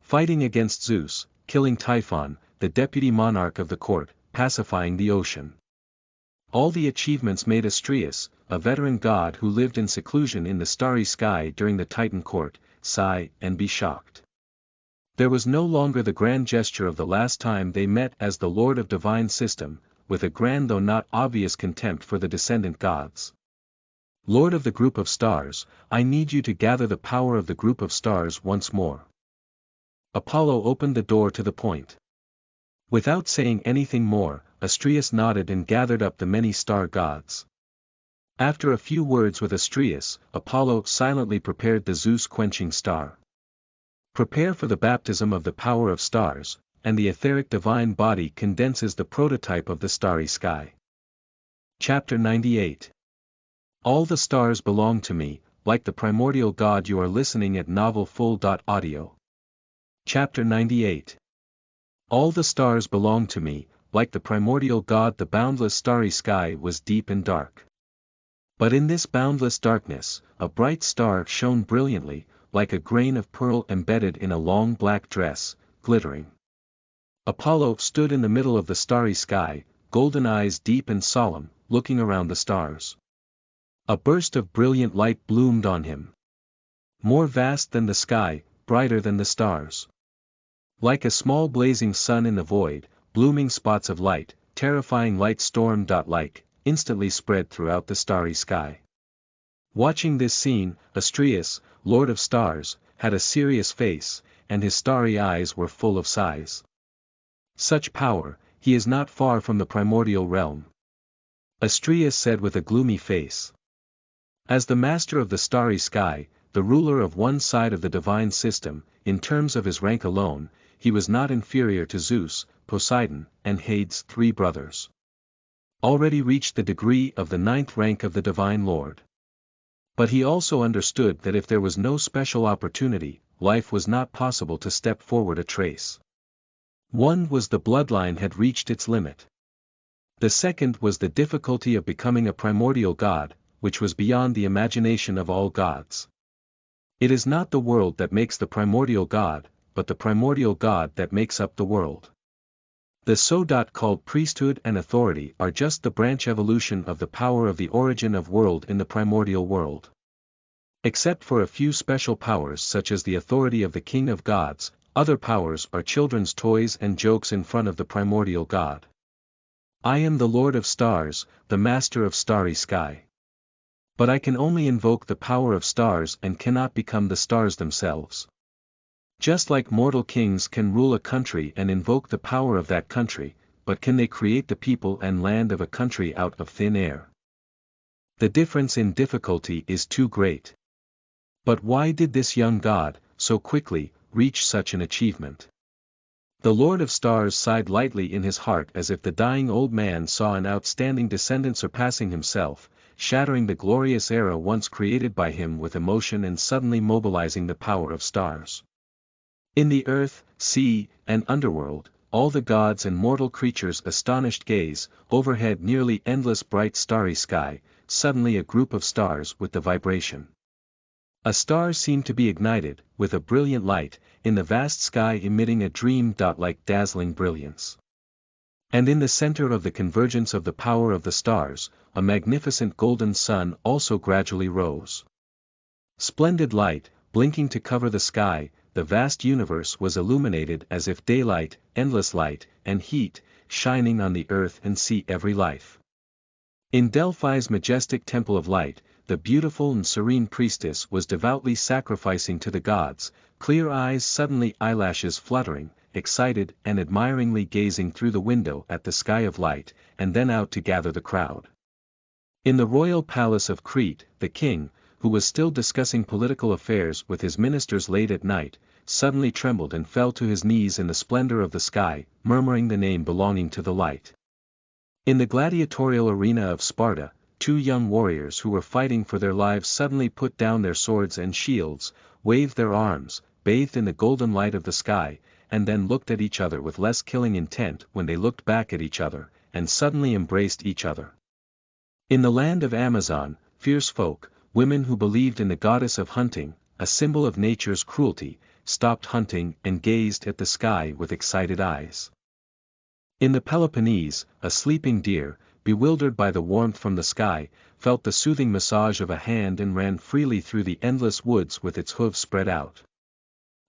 Fighting against Zeus, killing Typhon, the deputy monarch of the court, pacifying the ocean. All the achievements made Astreus, a veteran god who lived in seclusion in the starry sky during the Titan court, sigh and be shocked. There was no longer the grand gesture of the last time they met as the Lord of Divine System, with a grand though not obvious contempt for the descendant gods. "Lord of the group of stars, I need you to gather the power of the group of stars once more." Apollo opened the door to the point. Without saying anything more, Astreus nodded and gathered up the many star gods. After a few words with Astreus, Apollo silently prepared the Zeus-quenching star. "Prepare for the baptism of the power of stars, and the etheric divine body condenses the prototype of the starry sky." Chapter 98. All the stars belong to me, like the primordial God. You are listening at novelfull.audio. Chapter 98. All the stars belong to me, like the primordial God. The boundless starry sky was deep and dark. But in this boundless darkness, a bright star shone brilliantly, like a grain of pearl embedded in a long black dress, glittering. Apollo stood in the middle of the starry sky, golden eyes deep and solemn, looking around the stars. A burst of brilliant light bloomed on him. More vast than the sky, brighter than the stars. Like a small blazing sun in the void, blooming spots of light, terrifying light storm-like, instantly spread throughout the starry sky. Watching this scene, Astreus, Lord of Stars, had a serious face, and his starry eyes were full of sighs. Such power, he is not far from the primordial realm. Astreus said with a gloomy face. As the master of the starry sky, the ruler of one side of the divine system, in terms of his rank alone, he was not inferior to Zeus, Poseidon, and Hades, 3 brothers. Already reached the degree of the 9th rank of the divine lord. But he also understood that if there was no special opportunity, life was not possible to step forward a trace. One was the bloodline had reached its limit. The second was the difficulty of becoming a primordial god, which was beyond the imagination of all gods. It is not the world that makes the primordial god, but the primordial god that makes up the world. The so-called priesthood and authority are just the branch evolution of the power of the origin of world in the primordial world. Except for a few special powers such as the authority of the king of gods, other powers are children's toys and jokes in front of the primordial god. I am the Lord of Stars, the master of starry sky. But I can only invoke the power of stars and cannot become the stars themselves. Just like mortal kings can rule a country and invoke the power of that country, but can they create the people and land of a country out of thin air? The difference in difficulty is too great. But why did this young god, so quickly, reach such an achievement? The Lord of Stars sighed lightly in his heart as if the dying old man saw an outstanding descendant surpassing himself, shattering the glorious era once created by him with emotion and suddenly mobilizing the power of stars. In the earth, sea, and underworld, all the gods and mortal creatures astonished gaze, overhead nearly endless bright starry sky, suddenly a group of stars with the vibration. A star seemed to be ignited, with a brilliant light, in the vast sky emitting a dream-like dazzling brilliance. And in the center of the convergence of the power of the stars, a magnificent golden sun also gradually rose. Splendid light, blinking to cover the sky, the vast universe was illuminated as if daylight, endless light, and heat, shining on the earth and sea every life. In Delphi's majestic temple of light, the beautiful and serene priestess was devoutly sacrificing to the gods, clear eyes suddenly eyelashes fluttering, excited and admiringly gazing through the window at the sky of light, and then out to gather the crowd. In the royal palace of Crete, the king, who was still discussing political affairs with his ministers late at night, suddenly trembled and fell to his knees in the splendor of the sky, murmuring the name belonging to the light. In the gladiatorial arena of Sparta, two young warriors who were fighting for their lives suddenly put down their swords and shields, waved their arms, bathed in the golden light of the sky, and then looked at each other with less killing intent when they looked back at each other, and suddenly embraced each other. In the land of Amazon, fierce folk, women who believed in the goddess of hunting, a symbol of nature's cruelty, stopped hunting and gazed at the sky with excited eyes. In the Peloponnese, a sleeping deer, bewildered by the warmth from the sky, felt the soothing massage of a hand and ran freely through the endless woods with its hooves spread out.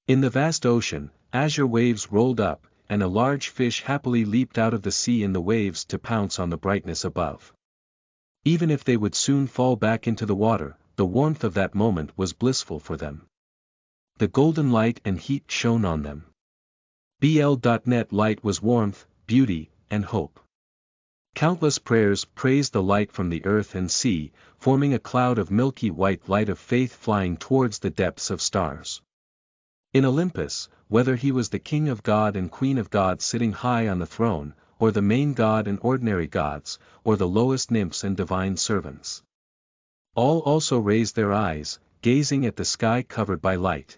In the vast ocean, azure waves rolled up, and a large fish happily leaped out of the sea in the waves to pounce on the brightness above. Even if they would soon fall back into the water, the warmth of that moment was blissful for them. The golden light and heat shone on them. BL.net light was warmth, beauty, and hope. Countless prayers praised the light from the earth and sea, forming a cloud of milky white light of faith flying towards the depths of stars. In Olympus, whether he was the king of God and queen of gods sitting high on the throne, or the main god and ordinary gods, or the lowest nymphs and divine servants, all also raised their eyes, gazing at the sky covered by light.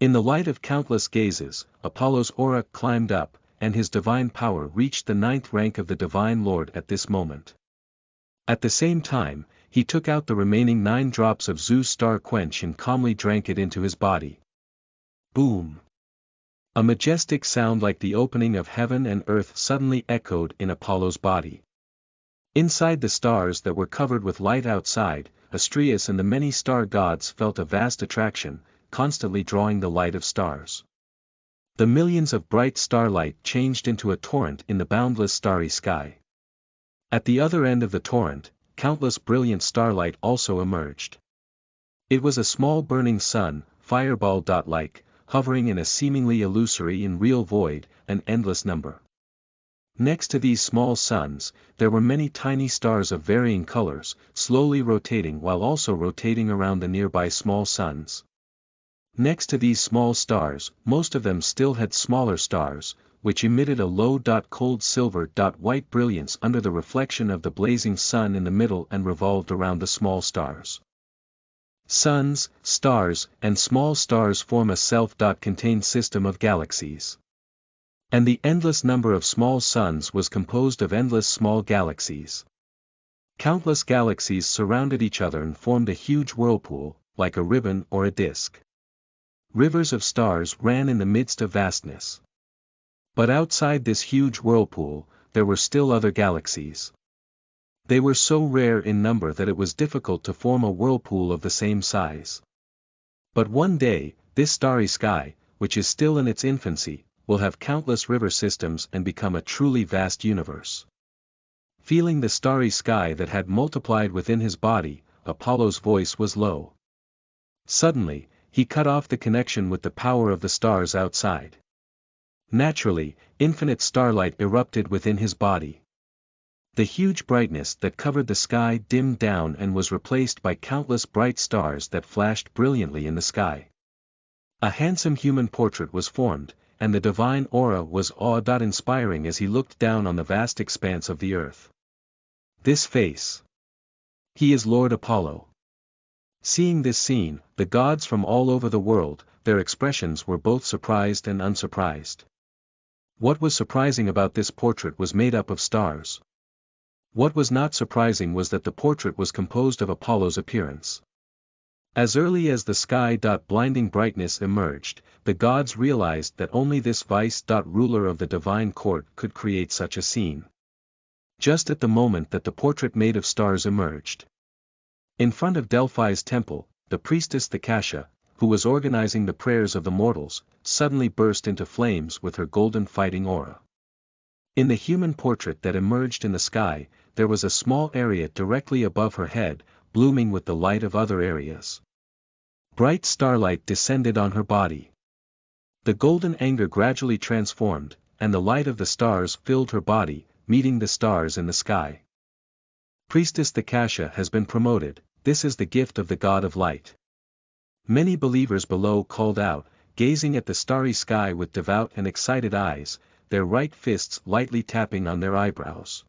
In the light of countless gazes, Apollo's aura climbed up, and his divine power reached the 9th rank of the divine Lord at this moment. At the same time, he took out the remaining 9 drops of Zeus' star quench and calmly drank it into his body. Boom! A majestic sound like the opening of heaven and earth suddenly echoed in Apollo's body. Inside the stars that were covered with light outside, Astraeus and the many star gods felt a vast attraction, constantly drawing the light of stars. The millions of bright starlight changed into a torrent in the boundless starry sky. At the other end of the torrent, countless brilliant starlight also emerged. It was a small burning sun, fireball-like, hovering in a seemingly illusory and real void, an endless number. Next to these small suns, there were many tiny stars of varying colors, slowly rotating while also rotating around the nearby small suns. Next to these small stars, most of them still had smaller stars, which emitted a low cold silver white brilliance under the reflection of the blazing sun in the middle and revolved around the small stars. Suns, stars, and small stars form a self-contained system of galaxies. And the endless number of small suns was composed of endless small galaxies. Countless galaxies surrounded each other and formed a huge whirlpool, like a ribbon or a disk. Rivers of stars ran in the midst of vastness. But outside this huge whirlpool, there were still other galaxies. They were so rare in number that it was difficult to form a whirlpool of the same size. But one day, this starry sky, which is still in its infancy, will have countless river systems and become a truly vast universe. Feeling the starry sky that had multiplied within his body, Apollo's voice was low. Suddenly, he cut off the connection with the power of the stars outside. Naturally, infinite starlight erupted within his body. The huge brightness that covered the sky dimmed down and was replaced by countless bright stars that flashed brilliantly in the sky. A handsome human portrait was formed, and the divine aura was awe-inspiring as he looked down on the vast expanse of the earth. This face. He is Lord Apollo. Seeing this scene, the gods from all over the world, their expressions were both surprised and unsurprised. What was surprising about this portrait was made up of stars. What was not surprising was that the portrait was composed of Apollo's appearance. As early as the sky-blinding brightness emerged, the gods realized that only this vice-ruler of the divine court could create such a scene. Just at the moment that the portrait made of stars emerged. In front of Delphi's temple, the priestess Thekasha, who was organizing the prayers of the mortals, suddenly burst into flames with her golden fighting aura. In the human portrait that emerged in the sky, there was a small area directly above her head, blooming with the light of other areas. Bright starlight descended on her body. The golden anger gradually transformed, and the light of the stars filled her body, meeting the stars in the sky. Priestess Thekasha has been promoted, this is the gift of the god of light. Many believers below called out, gazing at the starry sky with devout and excited eyes, their right fists lightly tapping on their eyebrows.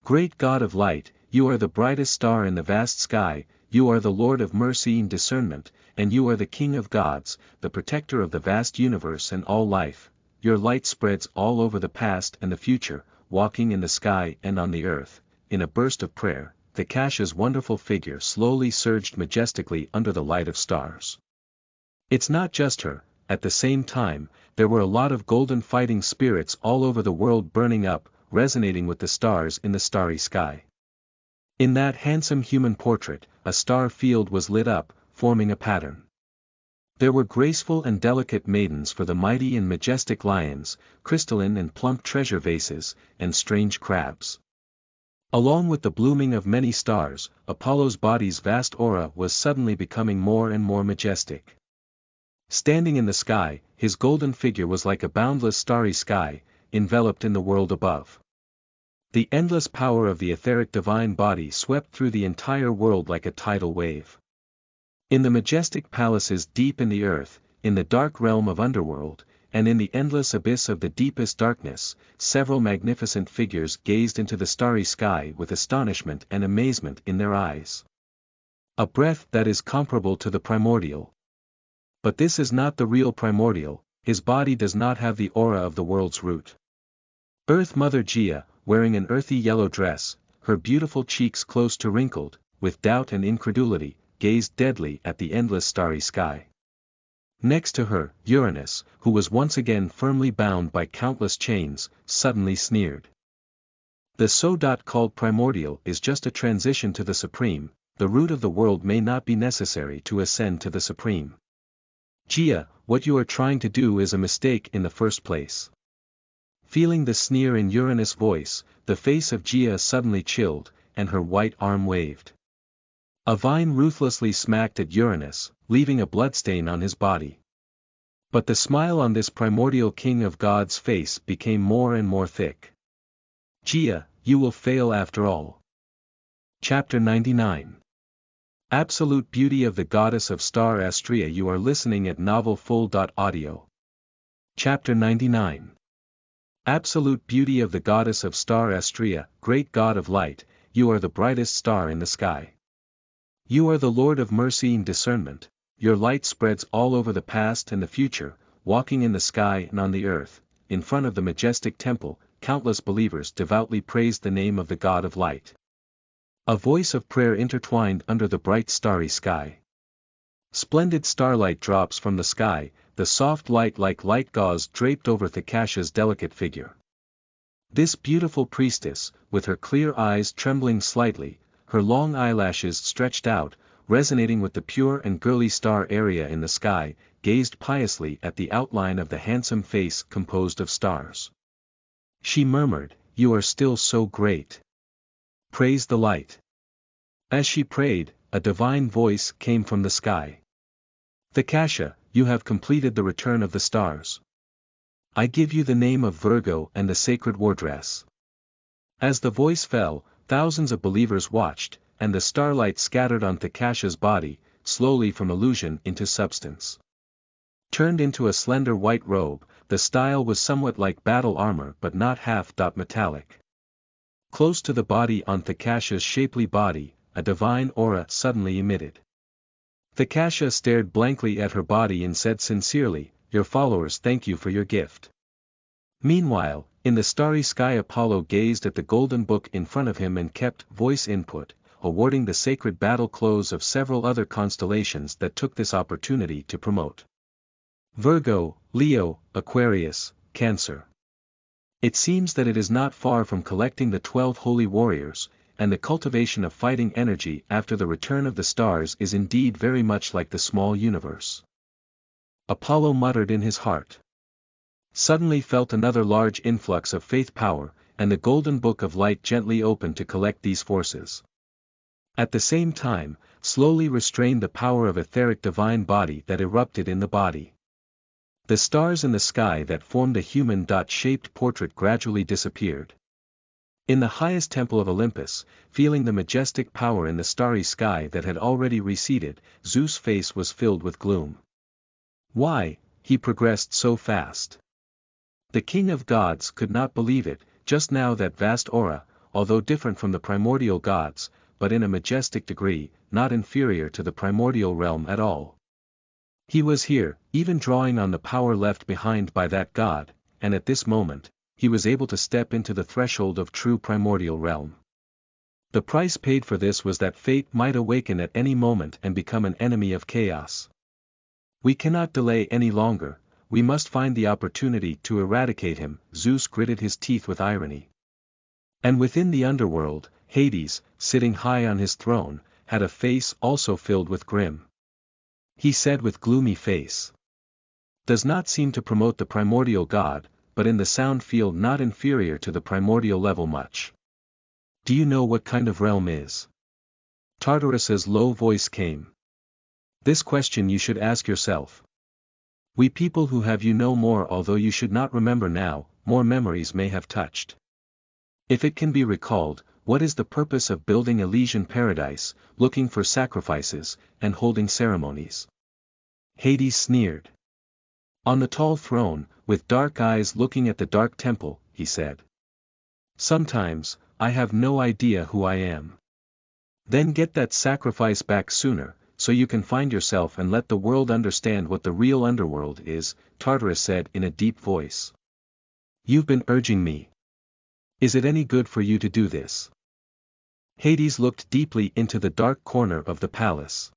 Great God of light, you are the brightest star in the vast sky, you are the Lord of mercy and discernment, and you are the King of gods, the protector of the vast universe and all life. Your light spreads all over the past and the future, walking in the sky and on the earth. In a burst of prayer, Thekasha's wonderful figure slowly surged majestically under the light of stars. It's not just her, at the same time, there were a lot of golden fighting spirits all over the world burning up, resonating with the stars in the starry sky. In that handsome human portrait, a star field was lit up, forming a pattern. There were graceful and delicate maidens for the mighty and majestic lions, crystalline and plump treasure vases, and strange crabs. Along with the blooming of many stars, Apollo's body's vast aura was suddenly becoming more and more majestic. Standing in the sky, his golden figure was like a boundless starry sky, enveloped in the world above. The endless power of the etheric divine body swept through the entire world like a tidal wave. In the majestic palaces deep in the earth, in the dark realm of underworld, and in the endless abyss of the deepest darkness, several magnificent figures gazed into the starry sky with astonishment and amazement in their eyes. A breath that is comparable to the primordial. But this is not the real primordial, his body does not have the aura of the world's root. Earth Mother Gaia, wearing an earthy yellow dress, her beautiful cheeks close to wrinkled, with doubt and incredulity, gazed deadly at the endless starry sky. Next to her, Uranus, who was once again firmly bound by countless chains, suddenly sneered. The so-called primordial is just a transition to the supreme, the root of the world may not be necessary to ascend to the supreme. Gaia, what you are trying to do is a mistake in the first place. Feeling the sneer in Uranus' voice, the face of Gaia suddenly chilled, and her white arm waved. A vine ruthlessly smacked at Uranus, leaving a bloodstain on his body. But the smile on this primordial king of God's face became more and more thick. Gaia, you will fail after all. Chapter 99. Absolute Beauty of the Goddess of Star Astrea. You are listening at novelfull.audio. Chapter 99. Absolute Beauty of the Goddess of Star Astrea. Great God of Light, you are the brightest star in the sky. You are the Lord of mercy and discernment, your light spreads all over the past and the future, walking in the sky and on the earth. In front of the majestic temple, countless believers devoutly praised the name of the God of Light. A voice of prayer intertwined under the bright starry sky. Splendid starlight drops from the sky, the soft light like light gauze draped over Thekasha's delicate figure. This beautiful priestess, with her clear eyes trembling slightly, her long eyelashes stretched out, resonating with the pure and girly star area in the sky, gazed piously at the outline of the handsome face composed of stars. She murmured, "You are still so great. Praise the light." As she prayed, a divine voice came from the sky. "Thekasha, you have completed the return of the stars. I give you the name of Virgo and the sacred war dress. As the voice fell, thousands of believers watched, and the starlight scattered on Thakasha's body, slowly from illusion into substance. Turned into a slender white robe, the style was somewhat like battle armor but not half metallic. Close to the body on Thakasha's shapely body, a divine aura suddenly emitted. Thakasha stared blankly at her body and said sincerely, "Your followers thank you for your gift." Meanwhile, in the starry sky Apollo gazed at the golden book in front of him and kept voice input, awarding the sacred battle clothes of several other constellations that took this opportunity to promote. Virgo, Leo, Aquarius, Cancer. It seems that it is not far from collecting the 12 holy warriors, and the cultivation of fighting energy after the return of the stars is indeed very much like the small universe. Apollo muttered in his heart. Suddenly felt another large influx of faith power, and the golden book of light gently opened to collect these forces. At the same time, slowly restrained the power of etheric divine body that erupted in the body. The stars in the sky that formed a human dot-shaped portrait gradually disappeared. In the highest temple of Olympus, feeling the majestic power in the starry sky that had already receded, Zeus' face was filled with gloom. Why, he progressed so fast? The king of gods could not believe it, just now that vast aura, although different from the primordial gods, but in a majestic degree, not inferior to the primordial realm at all. He was here, even drawing on the power left behind by that god, and at this moment, he was able to step into the threshold of true primordial realm. The price paid for this was that fate might awaken at any moment and become an enemy of chaos. We cannot delay any longer, we must find the opportunity to eradicate him, Zeus gritted his teeth with irony. And within the underworld, Hades, sitting high on his throne, had a face also filled with grim. He said with gloomy face. Does not seem to promote the primordial god, but in the sound field not inferior to the primordial level much. Do you know what kind of realm is? Tartarus's low voice came. This question you should ask yourself. We people who have you know more, although you should not remember now, more memories may have touched. If it can be recalled, what is the purpose of building Elysian paradise, looking for sacrifices, and holding ceremonies? Hades sneered. On the tall throne, with dark eyes looking at the dark temple, he said. Sometimes, I have no idea who I am. Then get that sacrifice back sooner, so you can find yourself and let the world understand what the real underworld is, Tartarus said in a deep voice. You've been urging me. Is it any good for you to do this? Hades looked deeply into the dark corner of the palace.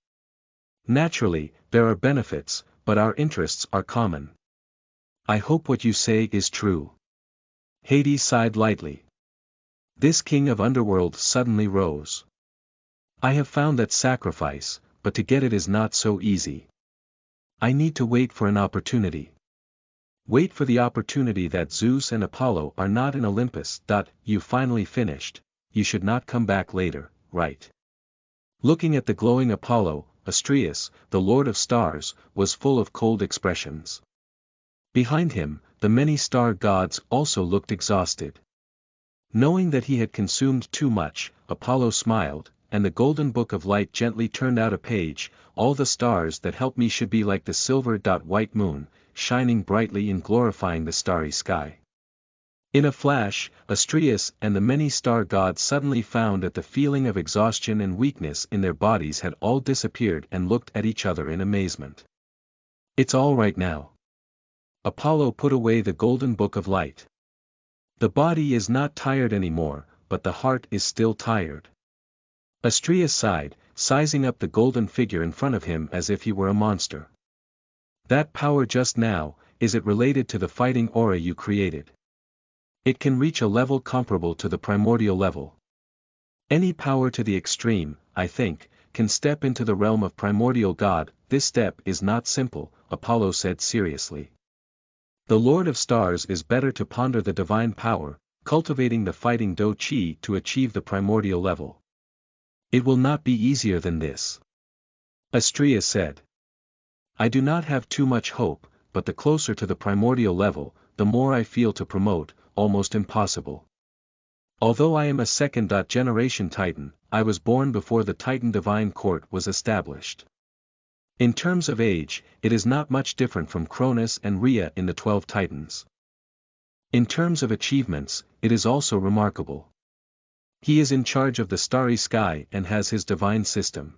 Naturally, there are benefits, but our interests are common. I hope what you say is true. Hades sighed lightly. This king of underworld suddenly rose. I have found that sacrifice, but to get it is not so easy. I need to wait for an opportunity. Wait for the opportunity that Zeus and Apollo are not in Olympus. You finally finished, you should not come back later, right? Looking at the glowing Apollo, Astraeus, the Lord of Stars, was full of cold expressions. Behind him, the many star gods also looked exhausted. Knowing that he had consumed too much, Apollo smiled, and the golden book of light gently turned out a page. All the stars that help me should be like the silver white moon, shining brightly and glorifying the starry sky. In a flash, Astraeus and the many star gods suddenly found that the feeling of exhaustion and weakness in their bodies had all disappeared and looked at each other in amazement. It's all right now. Apollo put away the golden book of light. The body is not tired anymore, but the heart is still tired. Astraeus sighed, sizing up the golden figure in front of him as if he were a monster. That power just now, is it related to the fighting aura you created? It can reach a level comparable to the primordial level. Any power to the extreme, I think, can step into the realm of primordial God. This step is not simple, Apollo said seriously. The Lord of Stars is better to ponder the divine power, cultivating the fighting Do-Chi to achieve the primordial level. It will not be easier than this. Astraeus said. I do not have too much hope, but the closer to the primordial level, the more I feel to promote, almost impossible. Although I am a second-generation Titan, I was born before the Titan Divine Court was established. In terms of age, it is not much different from Cronus and Rhea in the 12 Titans. In terms of achievements, it is also remarkable. He is in charge of the starry sky and has his divine system.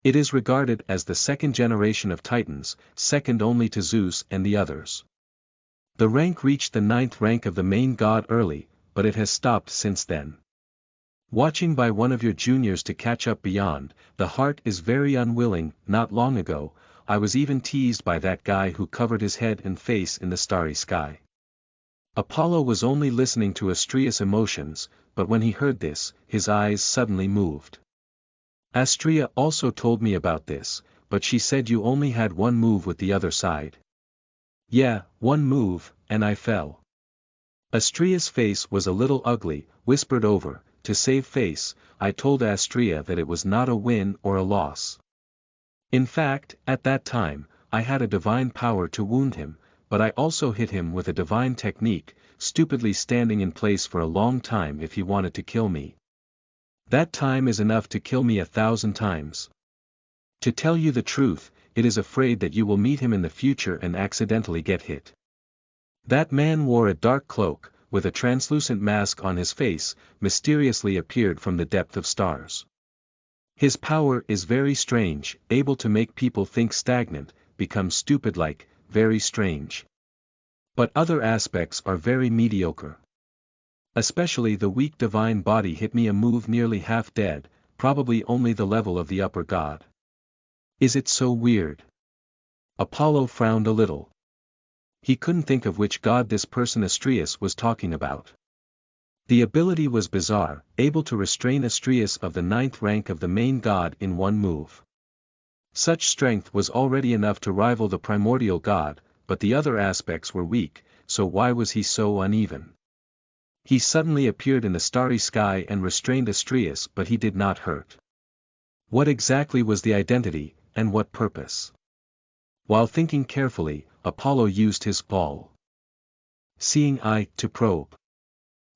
It is regarded as the second generation of Titans, second only to Zeus and the others. The rank reached the 9th rank of the main god early, but it has stopped since then. Watching by one of your juniors to catch up beyond, the heart is very unwilling. Not long ago, I was even teased by that guy who covered his head and face in the starry sky. Apollo was only listening to Astraeus' emotions, but when he heard this, his eyes suddenly moved. Astraea also told me about this, but she said you only had one move with the other side. Yeah, one move, and I fell. Astraea's face was a little ugly, whispered over, to save face. I told Astraea that it was not a win or a loss. In fact, at that time, I had a divine power to wound him, but I also hit him with a divine technique, stupidly standing in place for a long time if he wanted to kill me. That time is enough to kill me 1,000 times. To tell you the truth, it is afraid that you will meet him in the future and accidentally get hit. That man wore a dark cloak, with a translucent mask on his face, mysteriously appeared from the depth of stars. His power is very strange, able to make people think stagnant, become stupid-like, very strange. But other aspects are very mediocre. Especially the weak divine body hit me a move nearly half dead, probably only the level of the upper god. Is it so weird? Apollo frowned a little. He couldn't think of which god this person Astraeus was talking about. The ability was bizarre, able to restrain Astraeus of the 9th rank of the main god in one move. Such strength was already enough to rival the primordial god, but the other aspects were weak, so why was he so uneven? He suddenly appeared in the starry sky and restrained Astraeus, but he did not hurt. What exactly was the identity, and what purpose? While thinking carefully, Apollo used his all-seeing eye to probe.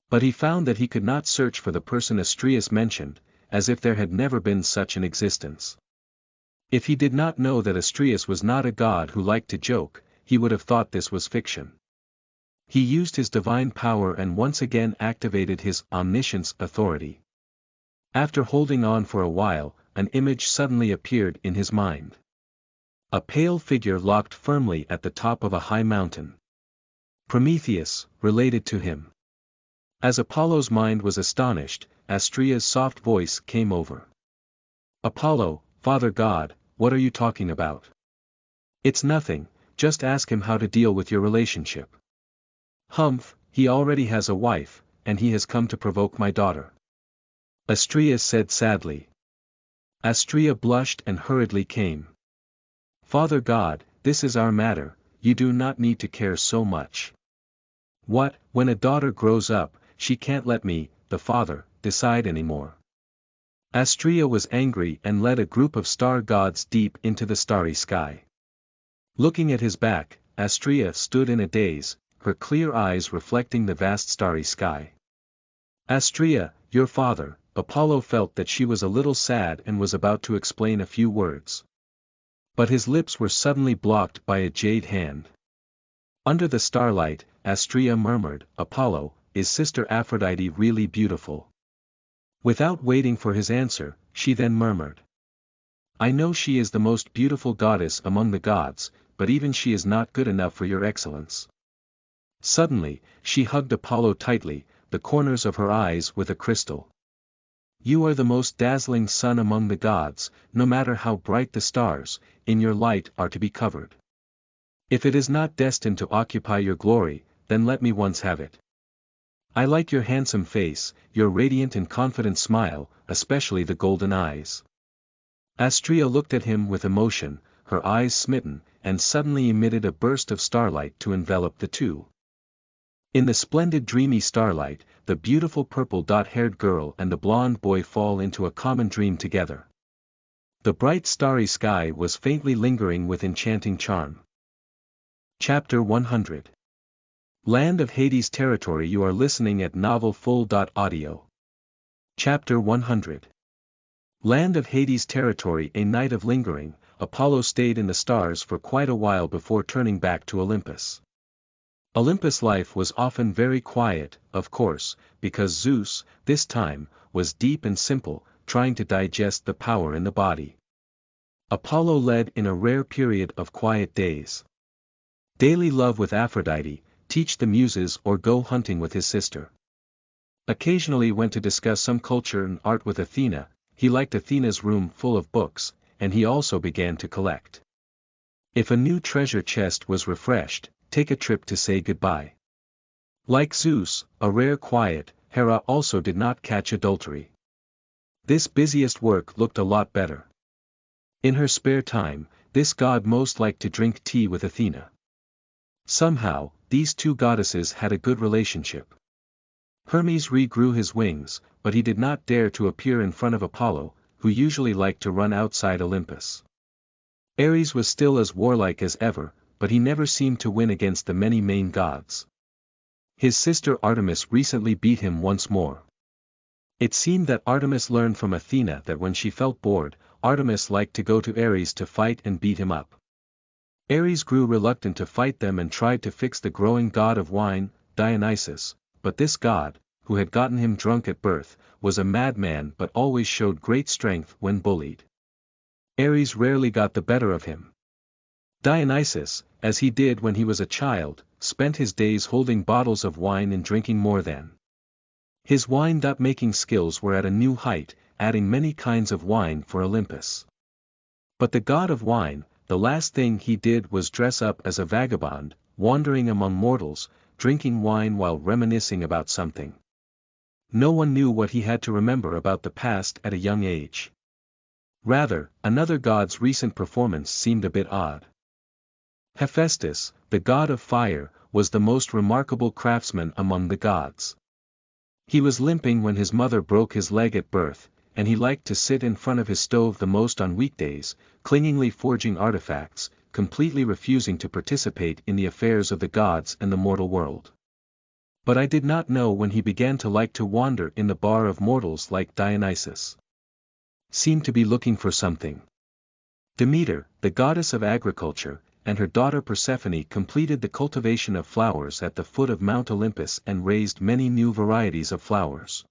But he found that he could not search for the person Astraeus mentioned, as if there had never been such an existence. If he did not know that Astraeus was not a god who liked to joke, he would have thought this was fiction. He used his divine power and once again activated his omniscience authority. After holding on for a while, an image suddenly appeared in his mind. A pale figure locked firmly at the top of a high mountain. Prometheus, related to him. As Apollo's mind was astonished, Astraea's soft voice came over. Apollo, Father God, what are you talking about? It's nothing, just ask him how to deal with your relationship. Humph, he already has a wife, and he has come to provoke my daughter. Astraeus said sadly. Astraea blushed and hurriedly came. Father God, this is our matter, you do not need to care so much. What, when a daughter grows up, she can't let me, the father, decide anymore. Astraea was angry and led a group of star gods deep into the starry sky. Looking at his back, Astraea stood in a daze, her clear eyes reflecting the vast starry sky. Astraea, your father. Apollo felt that she was a little sad and was about to explain a few words. But his lips were suddenly blocked by a jade hand. Under the starlight, Astraea murmured, Apollo, is Sister Aphrodite really beautiful? Without waiting for his answer, she then murmured. I know she is the most beautiful goddess among the gods, but even she is not good enough for your excellence. Suddenly, she hugged Apollo tightly, the corners of her eyes with a crystal. You are the most dazzling sun among the gods, no matter how bright the stars, in your light are to be covered. If it is not destined to occupy your glory, then let me once have it. I like your handsome face, your radiant and confident smile, especially the golden eyes. Astraea looked at him with emotion, her eyes smitten, and suddenly emitted a burst of starlight to envelop the two. In the splendid dreamy starlight, the beautiful purple-haired girl and the blonde boy fall into a common dream together. The bright starry sky was faintly lingering with enchanting charm. Chapter 100. Land of Hades Territory. You are listening at novelfull.audio. Chapter 100. Land of Hades Territory. A night of lingering, Apollo stayed in the stars for quite a while before turning back to Olympus. Olympus life was often very quiet, of course, because Zeus, this time, was deep and simple, trying to digest the power in the body. Apollo led in a rare period of quiet days. Daily love with Aphrodite, teach the muses or go hunting with his sister. Occasionally went to discuss some culture and art with Athena. He liked Athena's room full of books, and he also began to collect. If a new treasure chest was refreshed, take a trip to say goodbye. Like Zeus, a rare quiet, Hera also did not catch adultery. This busiest work looked a lot better. In her spare time, this god most liked to drink tea with Athena. Somehow, these two goddesses had a good relationship. Hermes regrew his wings, but he did not dare to appear in front of Apollo, who usually liked to run outside Olympus. Ares was still as warlike as ever, but he never seemed to win against the many main gods. His sister Artemis recently beat him once more. It seemed that Artemis learned from Athena that when she felt bored, Artemis liked to go to Ares to fight and beat him up. Ares grew reluctant to fight them and tried to fix the growing god of wine, Dionysus, but this god, who had gotten him drunk at birth, was a madman but always showed great strength when bullied. Ares rarely got the better of him. Dionysus, as he did when he was a child, spent his days holding bottles of wine and drinking more than. His wine-making skills were at a new height, adding many kinds of wine for Olympus. But the god of wine, the last thing he did was dress up as a vagabond, wandering among mortals, drinking wine while reminiscing about something. No one knew what he had to remember about the past at a young age. Rather, another god's recent performance seemed a bit odd. Hephaestus, the god of fire, was the most remarkable craftsman among the gods. He was limping when his mother broke his leg at birth, and he liked to sit in front of his stove the most on weekdays, clingingly forging artifacts, completely refusing to participate in the affairs of the gods and the mortal world. But I did not know when he began to like to wander in the bar of mortals like Dionysus. Seemed to be looking for something. Demeter, the goddess of agriculture, and her daughter Persephone completed the cultivation of flowers at the foot of Mount Olympus and raised many new varieties of flowers.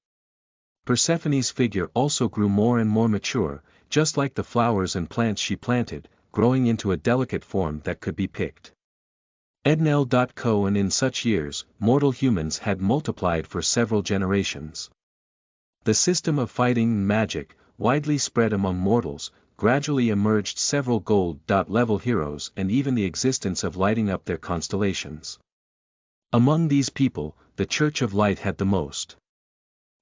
Persephone's figure also grew more and more mature, just like the flowers and plants she planted, growing into a delicate form that could be picked. Ednel.co. And in such years, mortal humans had multiplied for several generations. The system of fighting and magic, widely spread among mortals, gradually emerged several gold-level heroes and even the existence of lighting up their constellations. Among these people, the Church of Light had the most.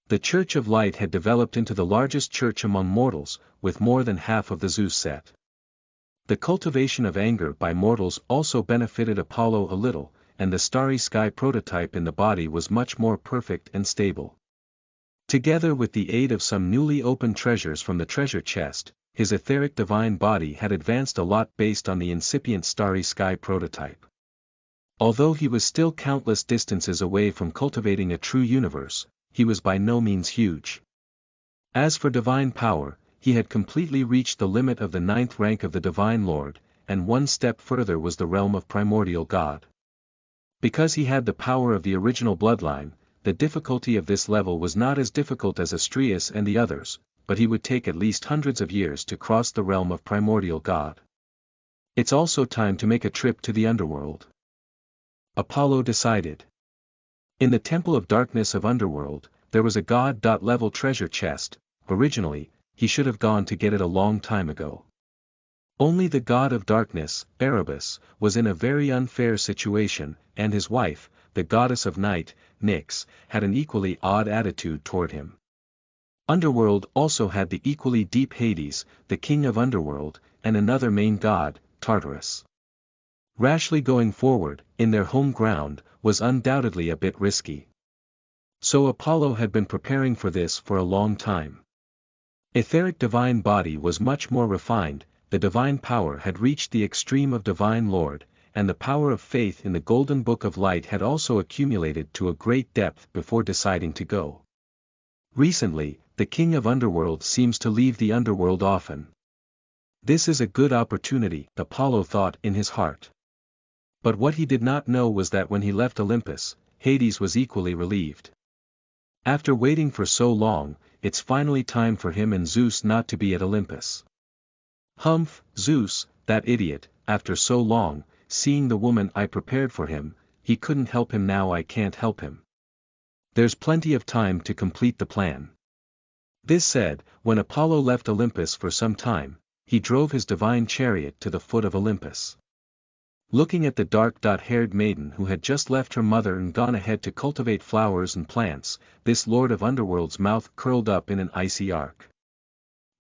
The Church of Light had developed into the largest church among mortals, with more than half of the Zeus set. The cultivation of anger by mortals also benefited Apollo a little, and the starry sky prototype in the body was much more perfect and stable. Together with the aid of some newly opened treasures from the treasure chest, his etheric divine body had advanced a lot based on the incipient starry sky prototype. Although he was still countless distances away from cultivating a true universe, he was by no means huge. As for divine power, he had completely reached the limit of the 9th rank of the Divine Lord, and one step further was the realm of primordial God. Because he had the power of the original bloodline, the difficulty of this level was not as difficult as Astraeus and the others, but he would take at least hundreds of years to cross the realm of primordial God. It's also time to make a trip to the underworld. Apollo decided. In the Temple of Darkness of Underworld, there was a god-level treasure chest. Originally, he should have gone to get it a long time ago. Only the god of darkness, Erebus, was in a very unfair situation, and his wife, the goddess of night, Nyx, had an equally odd attitude toward him. Underworld also had the equally deep Hades, the king of Underworld, and another main god, Tartarus. Rashly going forward, in their home ground, was undoubtedly a bit risky. So Apollo had been preparing for this for a long time. Etheric divine body was much more refined, the divine power had reached the extreme of divine lord, and the power of faith in the golden book of light had also accumulated to a great depth before deciding to go. Recently, the king of underworld seems to leave the underworld often. This is a good opportunity, Apollo thought in his heart. But what he did not know was that when he left Olympus, Hades was equally relieved. After waiting for so long, it's finally time for him and Zeus not to be at Olympus. Humph, Zeus, that idiot, after so long, seeing the woman I prepared for him, he couldn't help him, now I can't help him. There's plenty of time to complete the plan. This said, when Apollo left Olympus for some time, he drove his divine chariot to the foot of Olympus. Looking at the dark-haired maiden who had just left her mother and gone ahead to cultivate flowers and plants, this lord of underworld's mouth curled up in an icy arc.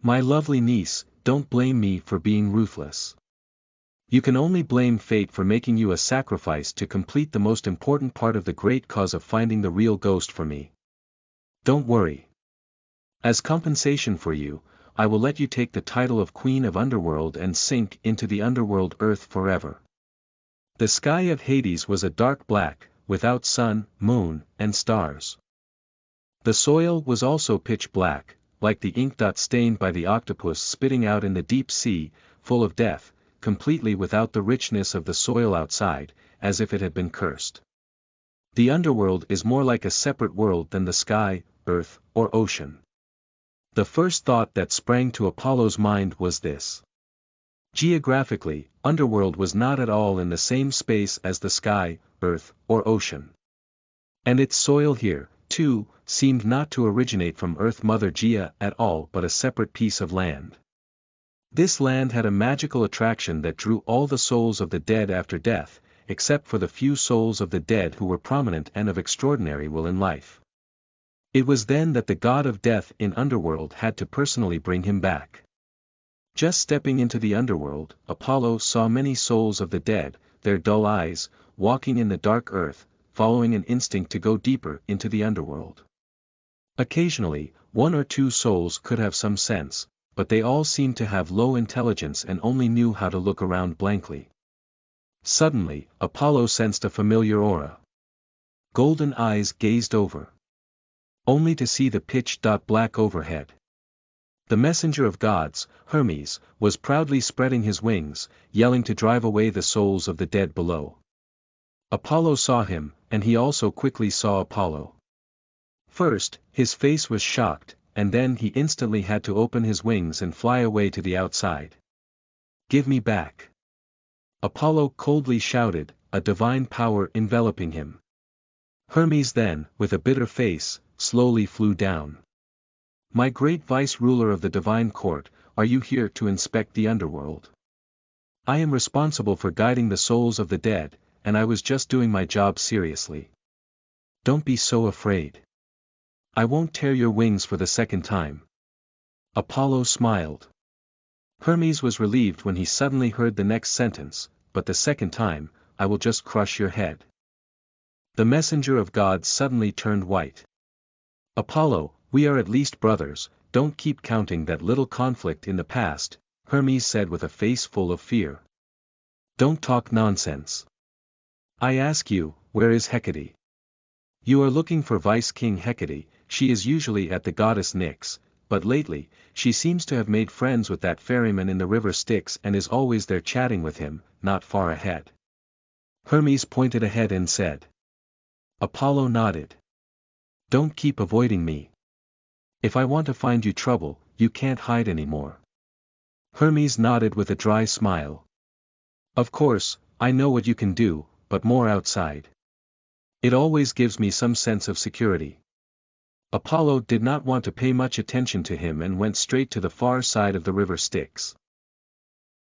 My lovely niece, don't blame me for being ruthless. You can only blame fate for making you a sacrifice to complete the most important part of the great cause of finding the real ghost for me. Don't worry. As compensation for you, I will let you take the title of Queen of Underworld and sink into the underworld earth forever. The sky of Hades was a dark black, without sun, moon, and stars. The soil was also pitch black, like the ink stained by the octopus spitting out in the deep sea, full of death, completely without the richness of the soil outside, as if it had been cursed. The underworld is more like a separate world than the sky, earth, or ocean. The first thought that sprang to Apollo's mind was this. Geographically, underworld was not at all in the same space as the sky, earth, or ocean. And its soil here, too, seemed not to originate from Earth Mother Gaia at all but a separate piece of land. This land had a magical attraction that drew all the souls of the dead after death, except for the few souls of the dead who were prominent and of extraordinary will in life. It was then that the god of death in underworld had to personally bring him back. Just stepping into the underworld, Apollo saw many souls of the dead, their dull eyes, walking in the dark earth, following an instinct to go deeper into the underworld. Occasionally, one or two souls could have some sense, but they all seemed to have low intelligence and only knew how to look around blankly. Suddenly, Apollo sensed a familiar aura. Golden eyes gazed over. Only to see the pitch-black overhead. The messenger of gods, Hermes, was proudly spreading his wings, yelling to drive away the souls of the dead below. Apollo saw him, and he also quickly saw Apollo. First, his face was shocked, and then he instantly had to open his wings and fly away to the outside. Give me back. Apollo coldly shouted, a divine power enveloping him. Hermes then, with a bitter face, slowly flew down. My great vice-ruler of the divine court, are you here to inspect the underworld? I am responsible for guiding the souls of the dead, and I was just doing my job seriously. Don't be so afraid. I won't tear your wings for the second time. Apollo smiled. Hermes was relieved when he suddenly heard the next sentence, but the second time, I will just crush your head. The messenger of God suddenly turned white. Apollo, we are at least brothers, don't keep counting that little conflict in the past, Hermes said with a face full of fear. Don't talk nonsense. I ask you, where is Hecate? You are looking for Vice-King Hecate, she is usually at the goddess Nyx, but lately, she seems to have made friends with that ferryman in the river Styx and is always there chatting with him, not far ahead. Hermes pointed ahead and said. Apollo nodded. Don't keep avoiding me. If I want to find you trouble, you can't hide anymore. Hermes nodded with a dry smile. Of course, I know what you can do, but more outside. It always gives me some sense of security. Apollo did not want to pay much attention to him and went straight to the far side of the river Styx.